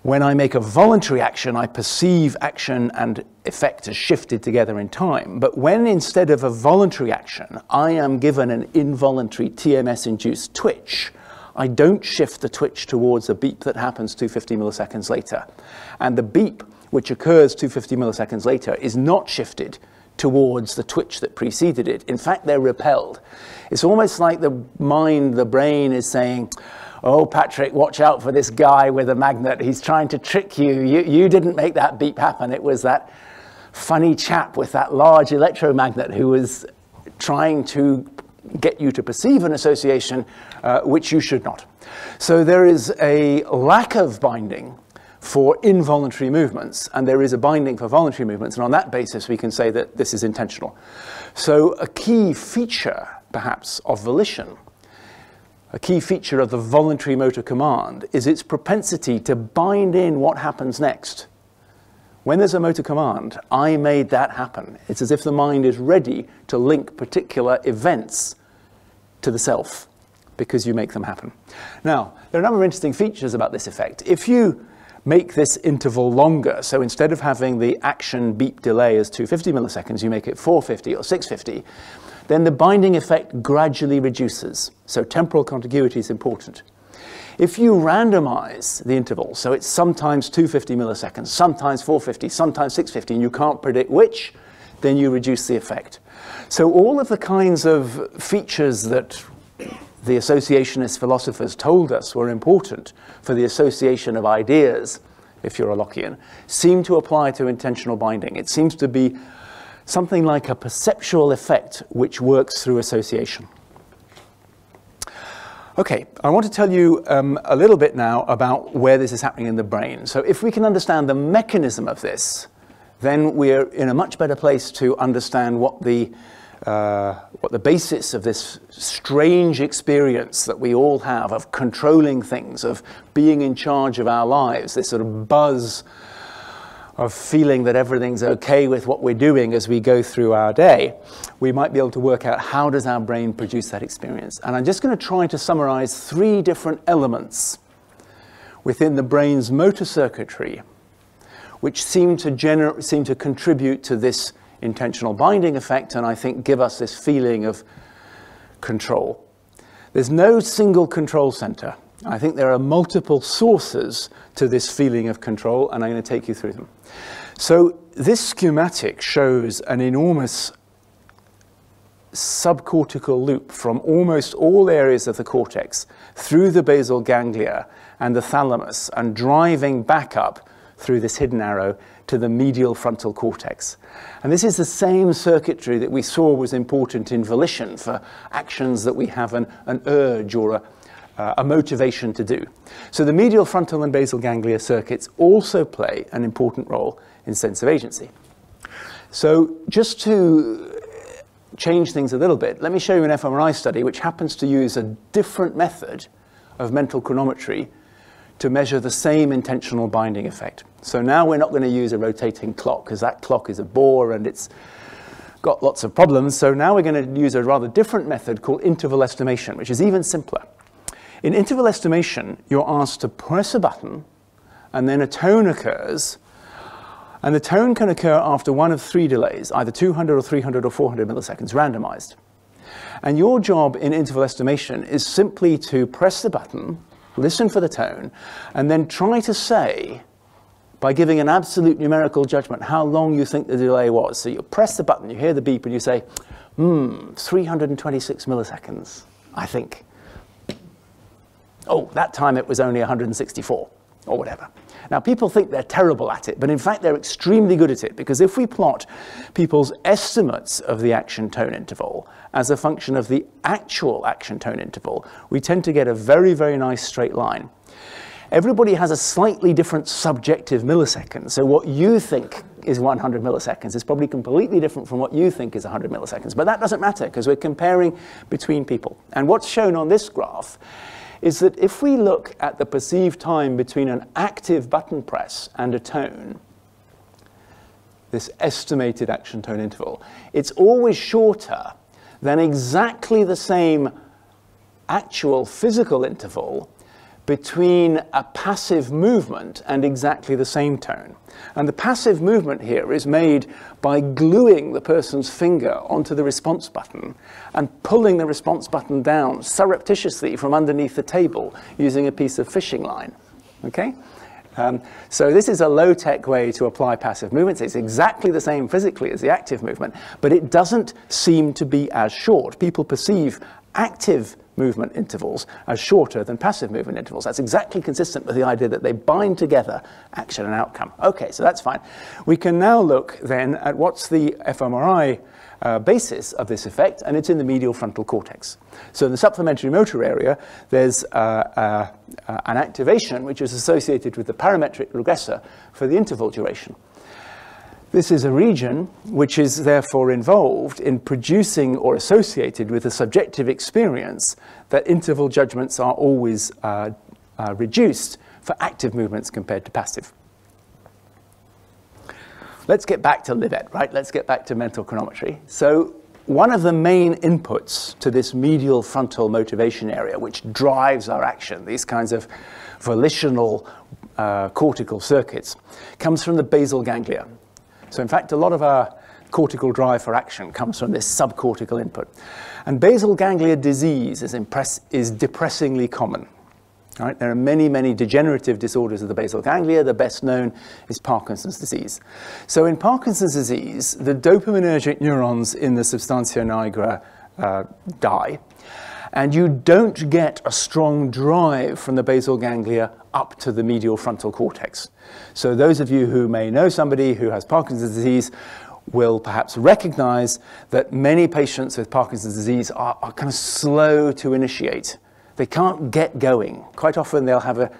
When I make a voluntary action, I perceive action and effect as shifted together in time. But when instead of a voluntary action, I am given an involuntary TMS-induced twitch, I don't shift the twitch towards a beep that happens 250 milliseconds later. And the beep, which occurs 250 milliseconds later, is not shifted towards the twitch that preceded it. In fact, they're repelled. It's almost like the mind, the brain is saying, oh, Patrick, watch out for this guy with a magnet. He's trying to trick you. You didn't make that beep happen. It was that funny chap with that large electromagnet who was trying to get you to perceive an association which you should not. So there is a lack of binding for involuntary movements, and there is a binding for voluntary movements, and on that basis we can say that this is intentional. So a key feature, perhaps, of volition, a key feature of the voluntary motor command, is its propensity to bind in what happens next. When there's a motor command, I made that happen. It's as if the mind is ready to link particular events to the self because you make them happen. Now, there are a number of interesting features about this effect. If you make this interval longer, so instead of having the action beep delay as 250 milliseconds, you make it 450 or 650, then the binding effect gradually reduces. So temporal contiguity is important. If you randomize the interval, so it's sometimes 250 milliseconds, sometimes 450, sometimes 650, and you can't predict which, then you reduce the effect. So all of the kinds of features that the associationist philosophers told us were important for the association of ideas, if you're a Lockean, seem to apply to intentional binding. It seems to be something like a perceptual effect which works through association. Okay, I want to tell you a little bit now about where this is happening in the brain. So if we can understand the mechanism of this, then we're in a much better place to understand what the basis of this strange experience that we all have of controlling things, of being in charge of our lives, this sort of buzz of feeling that everything's okay with what we're doing as we go through our day, we might be able to work out how does our brain produce that experience. And I'm just going to try to summarize 3 different elements within the brain's motor circuitry which seem to contribute to this intentional binding effect, and I think give us this feeling of control. There's no single control center. I think there are multiple sources to this feeling of control, and I'm going to take you through them. So this schematic shows an enormous subcortical loop from almost all areas of the cortex through the basal ganglia and the thalamus, and driving back up through this hidden arrow to the medial frontal cortex. And this is the same circuitry that we saw was important in volition for actions that we have an urge or a motivation to do. So the medial frontal and basal ganglia circuits also play an important role in sense of agency. So just to change things a little bit, let me show you an fMRI study which happens to use a different method of mental chronometry to measure the same intentional binding effect. So now we're not going to use a rotating clock, because that clock is a bore and it's got lots of problems. So now we're going to use a rather different method called interval estimation, which is even simpler. In interval estimation, you're asked to press a button, and then a tone occurs, and the tone can occur after one of 3 delays, either 200 or 300 or 400 milliseconds, randomized. And your job in interval estimation is simply to press the button, listen for the tone, and then try to say, by giving an absolute numerical judgment, how long you think the delay was. So you press the button, you hear the beep, and you say, 326 milliseconds, I think. Oh, that time it was only 164, or whatever. Now, people think they're terrible at it, but in fact, they're extremely good at it, because if we plot people's estimates of the action tone interval as a function of the actual action tone interval, we tend to get a very, very nice straight line. everybody has a slightly different subjective millisecond. So what you think is 100 milliseconds is probably completely different from what you think is 100 milliseconds. But that doesn't matter because we're comparing between people. And what's shown on this graph is that if we look at the perceived time between an active button press and a tone, this estimated action tone interval, it's always shorter than exactly the same actual physical interval between a passive movement and exactly the same tone. And the passive movement here is made by gluing the person's finger onto the response button and pulling the response button down surreptitiously from underneath the table using a piece of fishing line. Okay? So this is a low-tech way to apply passive movements. It's exactly the same physically as the active movement, but it doesn't seem to be as short. People perceive active movement intervals as shorter than passive movement intervals. That's exactly consistent with the idea that they bind together action and outcome. Okay, so that's fine. We can now look then at what's the fMRI basis of this effect, and it's in the medial frontal cortex. So in the supplementary motor area, there's an activation which is associated with the parametric regressor for the interval duration. This is a region which is therefore involved in producing or associated with a subjective experience that interval judgments are always reduced for active movements compared to passive. Let's get back to Libet, right? Let's get back to mental chronometry. So one of the main inputs to this medial frontal motivation area, which drives our action, these kinds of volitional cortical circuits, comes from the basal ganglia. So in fact, a lot of our cortical drive for action comes from this subcortical input. And basal ganglia disease is depressingly common. Right? There are many, many degenerative disorders of the basal ganglia. The best known is Parkinson's disease. So in Parkinson's disease, the dopaminergic neurons in the substantia nigra die, and you don't get a strong drive from the basal ganglia up to the medial frontal cortex. So those of you who may know somebody who has Parkinson's disease will perhaps recognize that many patients with Parkinson's disease are kind of slow to initiate. They can't get going. Quite often they'll have a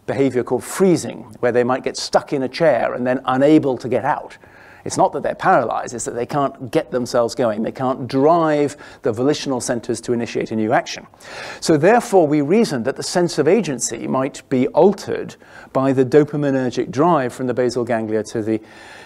behavior called freezing, where they might get stuck in a chair and then unable to get out. It's not that they're paralyzed, it's that they can't get themselves going. They can't drive the volitional centers to initiate a new action. So therefore, we reasoned that the sense of agency might be altered by the dopaminergic drive from the basal ganglia to the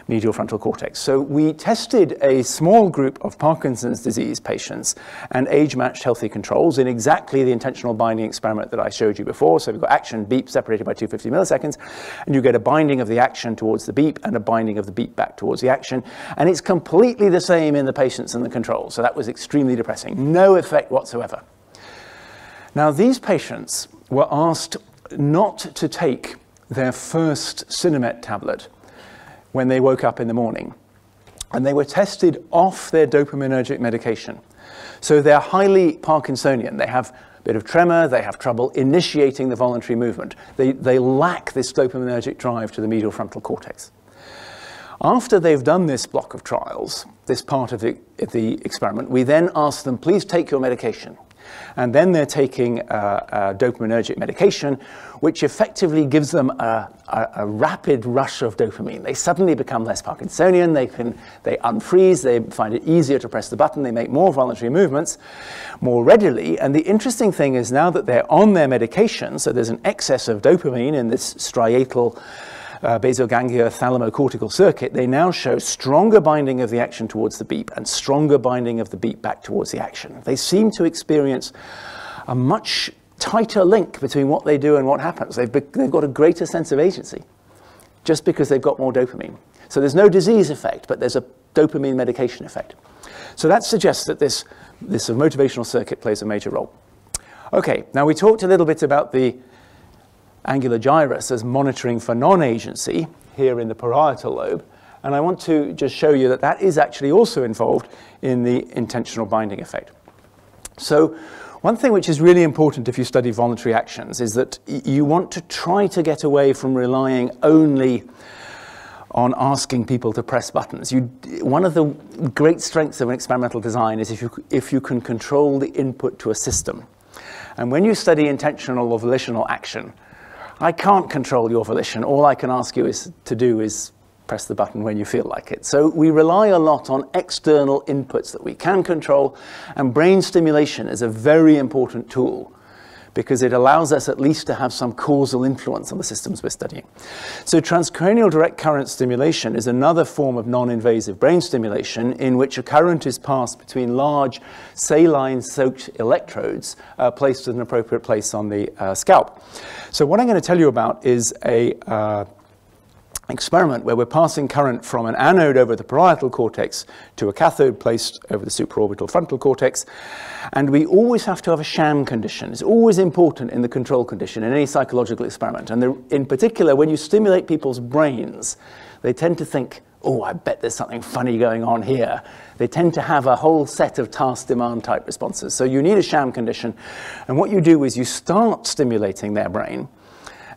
medial frontal cortex. So we tested a small group of Parkinson's disease patients and age-matched healthy controls in exactly the intentional binding experiment that I showed you before. So we've got action, beep, separated by 250 milliseconds, and you get a binding of the action towards the beep and a binding of the beep back towards the action. And it's completely the same in the patients and the controls. So that was extremely depressing. No effect whatsoever. Now, these patients were asked not to take their first Cinemet tablet when they woke up in the morning, and they were tested off their dopaminergic medication. So they're highly Parkinsonian. They have a bit of tremor, they have trouble initiating the voluntary movement. They lack this dopaminergic drive to the medial frontal cortex. After they've done this block of trials, this part of the experiment, we then ask them, please take your medication. And then they're taking a dopaminergic medication, which effectively gives them a rapid rush of dopamine. They suddenly become less Parkinsonian, they unfreeze, they find it easier to press the button, they make more voluntary movements more readily. And the interesting thing is now that they're on their medication, so there's an excess of dopamine in this striatal basal ganglia thalamocortical circuit, they now show stronger binding of the action towards the beep and stronger binding of the beep back towards the action. They seem to experience a much tighter link between what they do and what happens. They've got a greater sense of agency just because they've got more dopamine. So there's no disease effect, but there's a dopamine medication effect. So that suggests that this motivational circuit plays a major role. Okay, now we talked a little bit about the angular gyrus as monitoring for non-agency here in the parietal lobe, and I want to just show you that that is actually also involved in the intentional binding effect. So one thing which is really important if you study voluntary actions is that you want to try to get away from relying only on asking people to press buttons. One of the great strengths of an experimental design is if you can control the input to a system. And when you study intentional or volitional action, I can't control your volition. All I can ask you to do is press the button when you feel like it. So we rely a lot on external inputs that we can control, and brain stimulation is a very important tool because it allows us at least to have some causal influence on the systems we're studying. So transcranial direct current stimulation is another form of non-invasive brain stimulation in which a current is passed between large saline-soaked electrodes placed at an appropriate place on the scalp. So what I'm going to tell you about is a experiment where we're passing current from an anode over the parietal cortex to a cathode placed over the supraorbital frontal cortex, and we always have to have a sham condition. It's always important in the control condition in any psychological experiment, and in particular when you stimulate people's brains, they tend to think, oh, I bet there's something funny going on here. They tend to have a whole set of task demand type responses. So you need a sham condition, and what you do is you start stimulating their brain,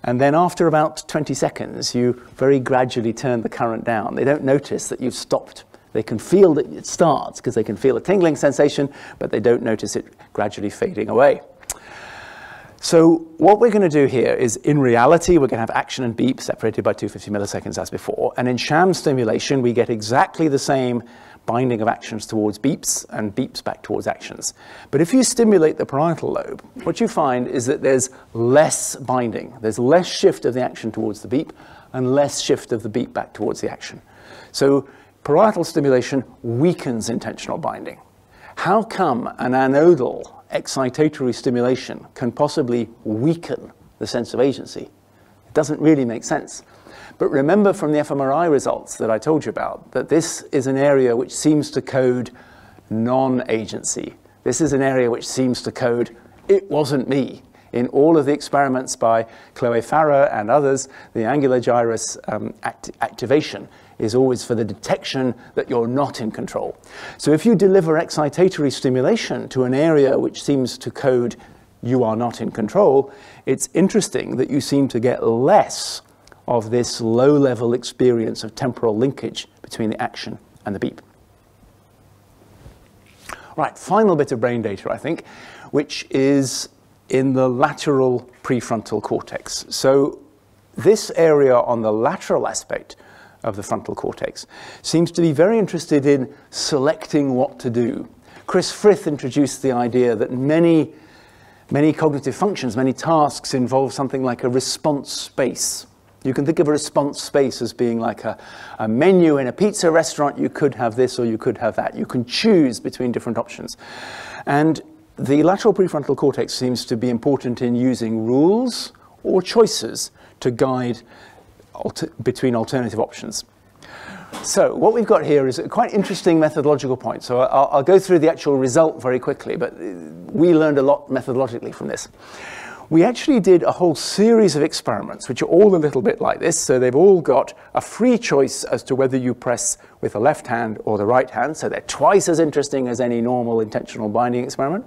and then after about 20 seconds, you very gradually turn the current down. They don't notice that you've stopped. They can feel that it starts because they can feel a tingling sensation, but they don't notice it gradually fading away. So what we're going to do here is, in reality, we're going to have action and beep separated by 250 milliseconds as before. And in sham stimulation, we get exactly the same binding of actions towards beeps and beeps back towards actions. But if you stimulate the parietal lobe, what you find is that there's less binding. There's less shift of the action towards the beep and less shift of the beep back towards the action. So parietal stimulation weakens intentional binding. How come an anodal excitatory stimulation can possibly weaken the sense of agency? It doesn't really make sense. But remember from the fMRI results that I told you about that this is an area which seems to code non-agency. This is an area which seems to code, it wasn't me. In all of the experiments by Chloe Farrer and others, the angular gyrus activation is always for the detection that you're not in control. So if you deliver excitatory stimulation to an area which seems to code you are not in control, it's interesting that you seem to get less of this low-level experience of temporal linkage between the action and the beep. Right, final bit of brain data, I think, which is in the lateral prefrontal cortex. So this area on the lateral aspect of the frontal cortex seems to be very interested in selecting what to do. Chris Frith introduced the idea that many cognitive functions, many tasks involve something like a response space. You can think of a response space as being like a menu in a pizza restaurant. You could have this or you could have that. You can choose between different options. And the lateral prefrontal cortex seems to be important in using rules or choices to guide between alternative options. So what we've got here is a quite interesting methodological point. So I'll go through the actual result very quickly, but we learned a lot methodologically from this. We actually did a whole series of experiments, which are all a little bit like this. So they've all got a free choice as to whether you press with the left hand or the right hand. So they're twice as interesting as any normal intentional binding experiment.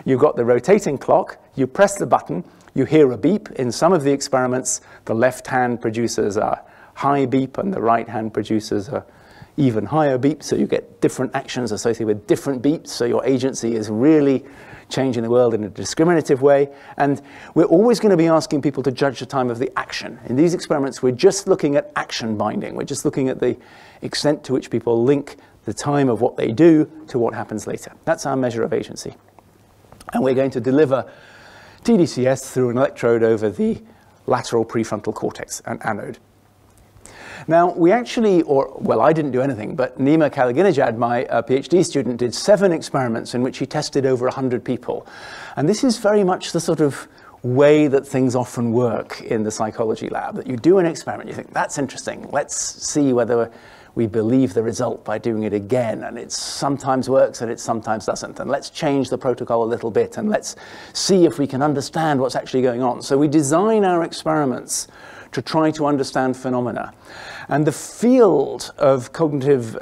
You've got the rotating clock. You press the button. You hear a beep. In some of the experiments, the left hand produces a high beep and the right hand produces a even higher beep. So you get different actions associated with different beeps. So your agency is really changing the world in a discriminative way. And we're always going to be asking people to judge the time of the action. In these experiments, we're just looking at action binding. We're just looking at the extent to which people link the time of what they do to what happens later. That's our measure of agency. And we're going to deliver TDCS through an electrode over the lateral prefrontal cortex, an anode. Now, we actually, I didn't do anything, but Nima Kalaginajad, my PhD student, did 7 experiments in which he tested over 100 people. And this is very much the sort of way that things often work in the psychology lab, that you do an experiment, you think, that's interesting, let's see whether we believe the result by doing it again, and it sometimes works and it sometimes doesn't, and let's change the protocol a little bit, and let's see if we can understand what's actually going on. So we design our experiments to try to understand phenomena. And the field of cognitive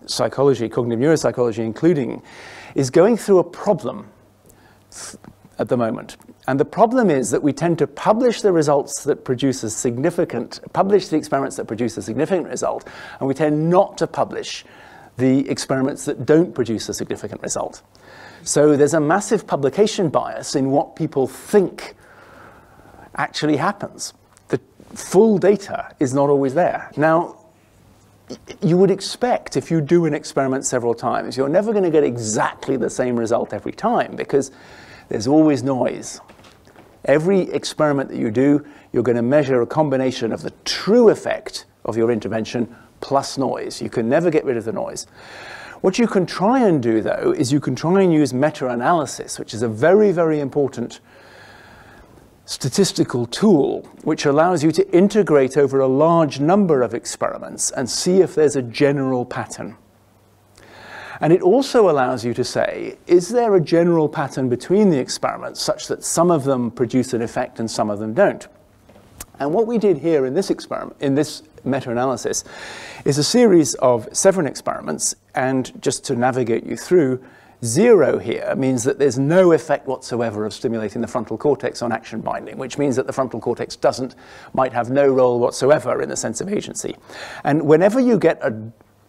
psychology, cognitive neuropsychology including, is going through a problem at the moment. And the problem is that we tend to publish the results that produce a significant, publish the experiments that produce a significant result, and we tend not to publish the experiments that don't produce a significant result. So there's a massive publication bias in what people think actually happens. The full data is not always there. Now, you would expect if you do an experiment several times, you're never going to get exactly the same result every time because there's always noise. Every experiment that you do, you're going to measure a combination of the true effect of your intervention plus noise. You can never get rid of the noise. What you can try and do, though, is you can try and use meta-analysis, which is a very, very important statistical tool which allows you to integrate over a large number of experiments and see if there's a general pattern. And it also allows you to say, is there a general pattern between the experiments such that some of them produce an effect and some of them don't? And what we did here in this experiment, in this meta-analysis, is a series of 7 experiments, and just to navigate you through, 0 here means that there's no effect whatsoever of stimulating the frontal cortex on action binding, which means that the frontal cortex might have no role whatsoever in the sense of agency. And whenever you get a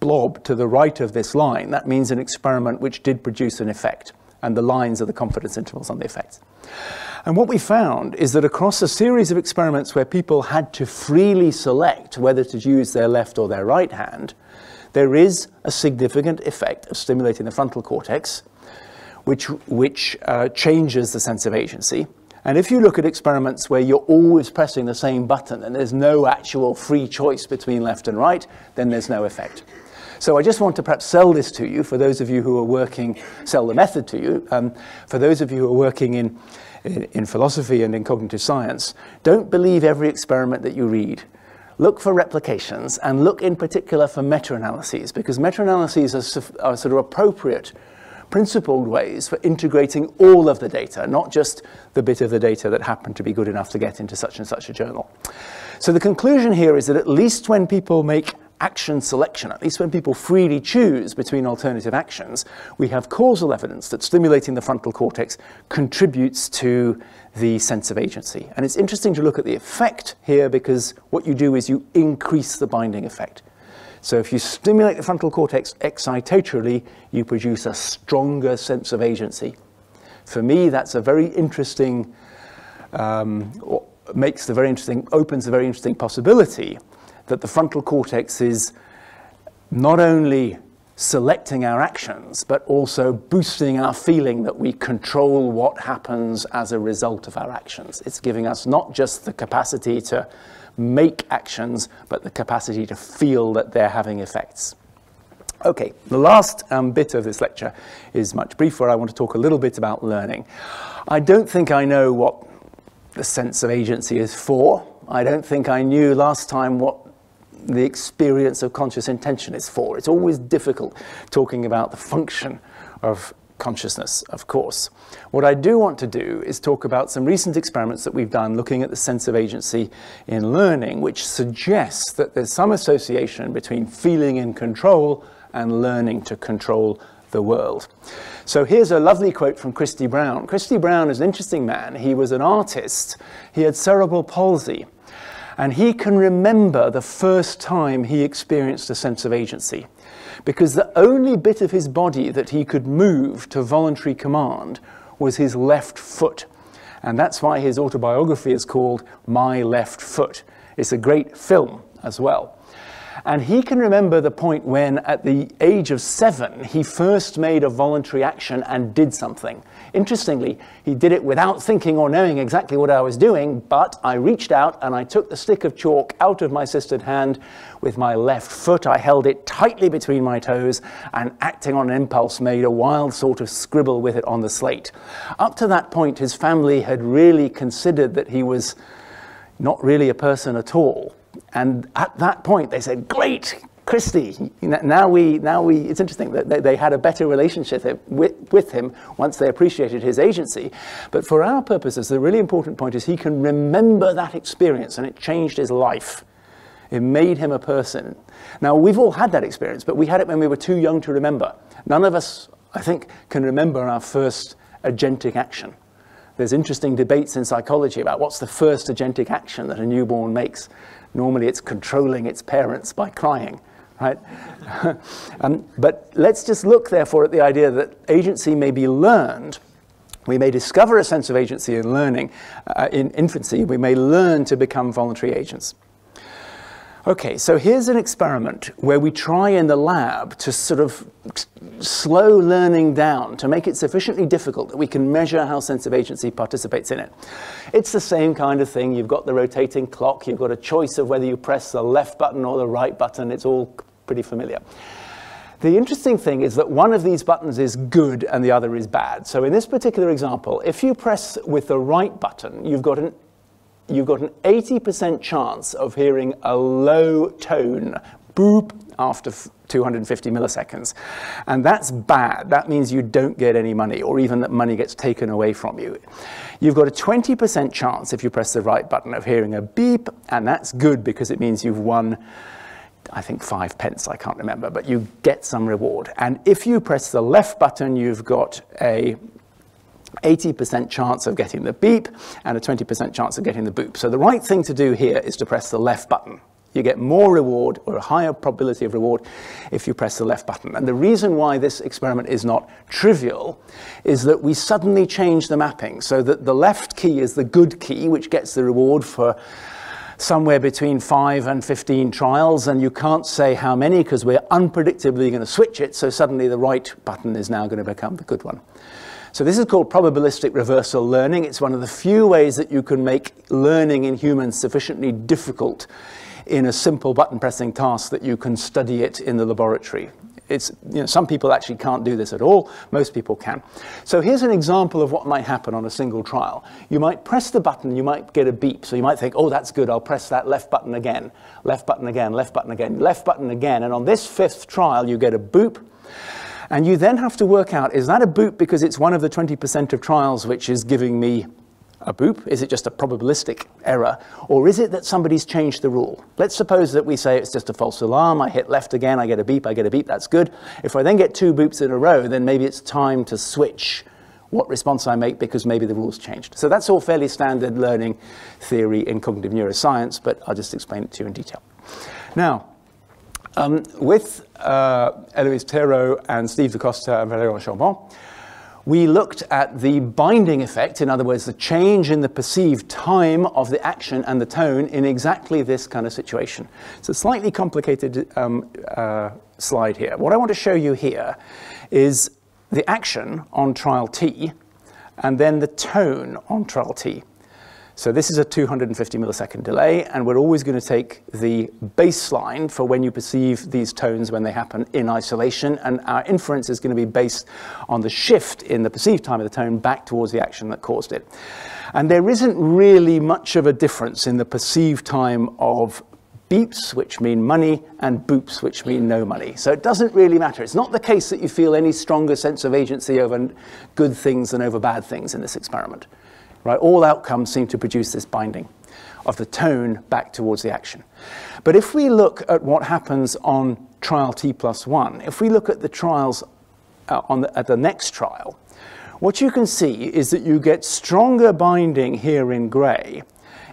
blob to the right of this line, that means an experiment which did produce an effect, and the lines are the confidence intervals on the effects. And what we found is that across a series of experiments where people had to freely select whether to use their left or their right hand, there is a significant effect of stimulating the frontal cortex, which changes the sense of agency. And if you look at experiments where you're always pressing the same button and there's no actual free choice between left and right, then there's no effect. So I just want to perhaps sell this to you, for those of you who are working, sell the method to you, for those of you who are working in philosophy and in cognitive science, don't believe every experiment that you read. Look for replications, and look in particular for meta-analyses, because meta-analyses are sort of appropriate, principled ways for integrating all of the data, not just the bit of the data that happened to be good enough to get into such and such a journal. So the conclusion here is that at least when people make action selection, at least when people freely choose between alternative actions, we have causal evidence that stimulating the frontal cortex contributes to the sense of agency. And it's interesting to look at the effect here, because what you do is you increase the binding effect. So if you stimulate the frontal cortex excitatorily, you produce a stronger sense of agency. For me, that's a very interesting, opens a very interesting possibility that the frontal cortex is not only selecting our actions, but also boosting our feeling that we control what happens as a result of our actions. It's giving us not just the capacity to make actions, but the capacity to feel that they're having effects. Okay, the last bit of this lecture is much briefer. I want to talk a little bit about learning. I don't think I know what the sense of agency is for. I don't think I knew last time what the experience of conscious intention is for. It's always difficult talking about the function of consciousness, of course. What I do want to do is talk about some recent experiments that we've done looking at the sense of agency in learning, which suggests that there's some association between feeling in control and learning to control the world. So here's a lovely quote from Christy Brown. Christy Brown is an interesting man. He was an artist. He had cerebral palsy. And he can remember the first time he experienced a sense of agency, because the only bit of his body that he could move to voluntary command was his left foot. And that's why his autobiography is called My Left Foot. It's a great film as well. And he can remember the point when, at the age of 7, he first made a voluntary action and did something. Interestingly, he did it without thinking or knowing exactly what I was doing, but I reached out and I took the stick of chalk out of my sister's hand with my left foot. I held it tightly between my toes and, acting on an impulse, made a wild sort of scribble with it on the slate. Up to that point, his family had really considered that he was not really a person at all. And at that point, they said, "Great, Christy." Now it's interesting that they had a better relationship with him once they appreciated his agency. But for our purposes, the really important point is he can remember that experience, and it changed his life. It made him a person. Now, we've all had that experience, but we had it when we were too young to remember. None of us, I think, can remember our first agentic action. There's interesting debates in psychology about what's the first agentic action that a newborn makes. Normally it's controlling its parents by crying, right? But let's just look, therefore, at the idea that agency may be learned We may discover a sense of agency in learning in infancy. We may learn to become voluntary agents. Okay, so here's an experiment where we try in the lab to sort of slow learning down, to make it sufficiently difficult that we can measure how sense of agency participates in it. It's the same kind of thing. You've got the rotating clock. You've got a choice of whether you press the left button or the right button. It's all pretty familiar. The interesting thing is that one of these buttons is good and the other is bad. So in this particular example, if you press with the right button, you've got an 80% chance of hearing a low tone, boop, after 250 milliseconds. And that's bad. That means you don't get any money, or even that money gets taken away from you. You've got a 20% chance, if you press the right button, of hearing a beep, and that's good because it means you've won, I think 5 pence, I can't remember, but you get some reward. And if you press the left button, you've got a 80% chance of getting the beep and a 20% chance of getting the boop. So the right thing to do here is to press the left button. You get more reward, or a higher probability of reward, if you press the left button. And the reason why this experiment is not trivial is that we suddenly change the mapping so that the left key is the good key, which gets the reward for somewhere between 5 and 15 trials, and you can't say how many because we're unpredictably going to switch it, so suddenly the right button is now going to become the good one. So this is called probabilistic reversal learning. It's one of the few ways that you can make learning in humans sufficiently difficult in a simple button pressing task that you can study it in the laboratory. It's, some people actually can't do this at all. Most people can. So here's an example of what might happen on a single trial. You might press the button, you might get a beep. So you might think, oh, that's good, I'll press that left button again, left button again, left button again, left button again. And on this 5th trial, you get a boop. And you then have to work out, is that a boop because it's one of the 20% of trials which is giving me a boop? Is it just a probabilistic error? Or is it that somebody's changed the rule? Let's suppose that we say it's just a false alarm. I hit left again, I get a beep, that's good. If I then get 2 boops in a row, then maybe it's time to switch what response I make because maybe the rule's changed. So that's all fairly standard learning theory in cognitive neuroscience, but I'll just explain it to you in detail. Now, with Eloise Thérault and Steve DaCosta and Volition Chambon, we looked at the binding effect, in other words, the change in the perceived time of the action and the tone in exactly this kind of situation. It's a slightly complicated slide here. What I want to show you here is the action on trial T and then the tone on trial T. So this is a 250 millisecond delay, and we're always going to take the baseline for when you perceive these tones when they happen in isolation, and our inference is going to be based on the shift in the perceived time of the tone back towards the action that caused it. And there isn't really much of a difference in the perceived time of beeps, which mean money, and boops, which mean no money. So it doesn't really matter. It's not the case that you feel any stronger sense of agency over good things than over bad things in this experiment. Right? All outcomes seem to produce this binding of the tone back towards the action. But if we look at what happens on trial T+1, if we look at the trials at the next trial, what you can see is that you get stronger binding here in gray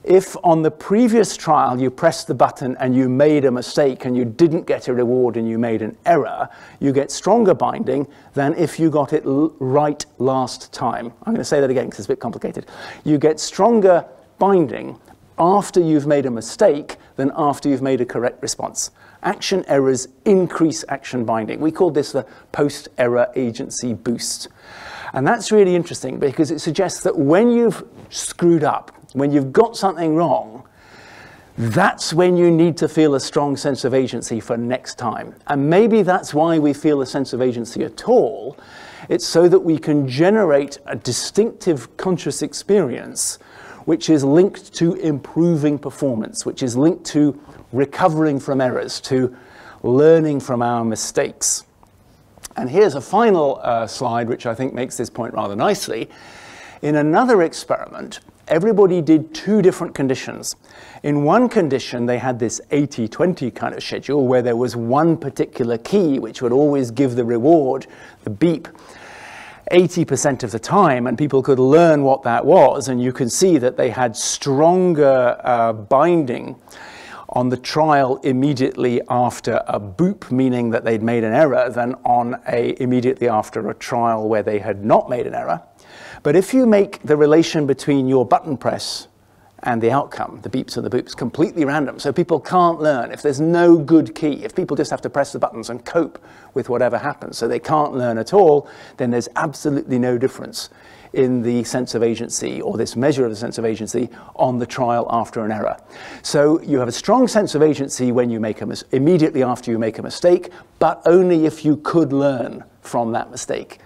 if on the previous trial you pressed the button and you made a mistake and you didn't get a reward and you made an error, you get stronger binding than if you got it right last time. I'm going to say that again because it's a bit complicated. You get stronger binding after you've made a mistake than after you've made a correct response. Action errors increase action binding. We call this the post-error agency boost. And that's really interesting because it suggests that when you've screwed up, when you've got something wrong, that's when you need to feel a strong sense of agency for next time. And maybe that's why we feel a sense of agency at all. It's so that we can generate a distinctive conscious experience which is linked to improving performance, which is linked to recovering from errors, to learning from our mistakes. And here's a final slide which I think makes this point rather nicely. In another experiment, everybody did 2 different conditions. In one condition, they had this 80-20 kind of schedule where there was one particular key which would always give the reward, the beep, 80% of the time, and people could learn what that was, and you can see that they had stronger binding on the trial immediately after a boop, meaning that they'd made an error, than on immediately after a trial where they had not made an error. But if you make the relation between your button press and the outcome, the beeps and the boops, completely random, so people can't learn, if there's no good key, if people just have to press the buttons and cope with whatever happens, so they can't learn at all, then there's absolutely no difference in the sense of agency, or this measure of the sense of agency, on the trial after an error. So you have a strong sense of agency when you make immediately after you make a mistake, but only if you could learn from that mistake.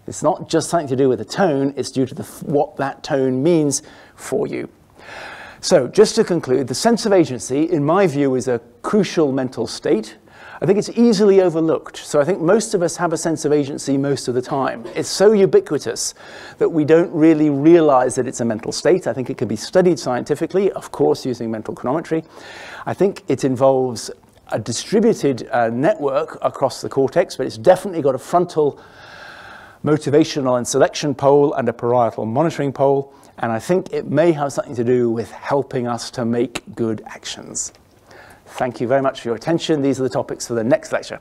It's not just something to do with the tone, it's due to what that tone means for you. So just to conclude, the sense of agency, in my view, is a crucial mental state. I think it's easily overlooked. So I think most of us have a sense of agency most of the time. It's so ubiquitous that we don't really realize that it's a mental state. I think it can be studied scientifically, of course, using mental chronometry. I think it involves a distributed network across the cortex, but it's definitely got a frontal motivational and selection pole and a parietal monitoring pole. And I think it may have something to do with helping us to make good actions. Thank you very much for your attention. These are the topics for the next lecture.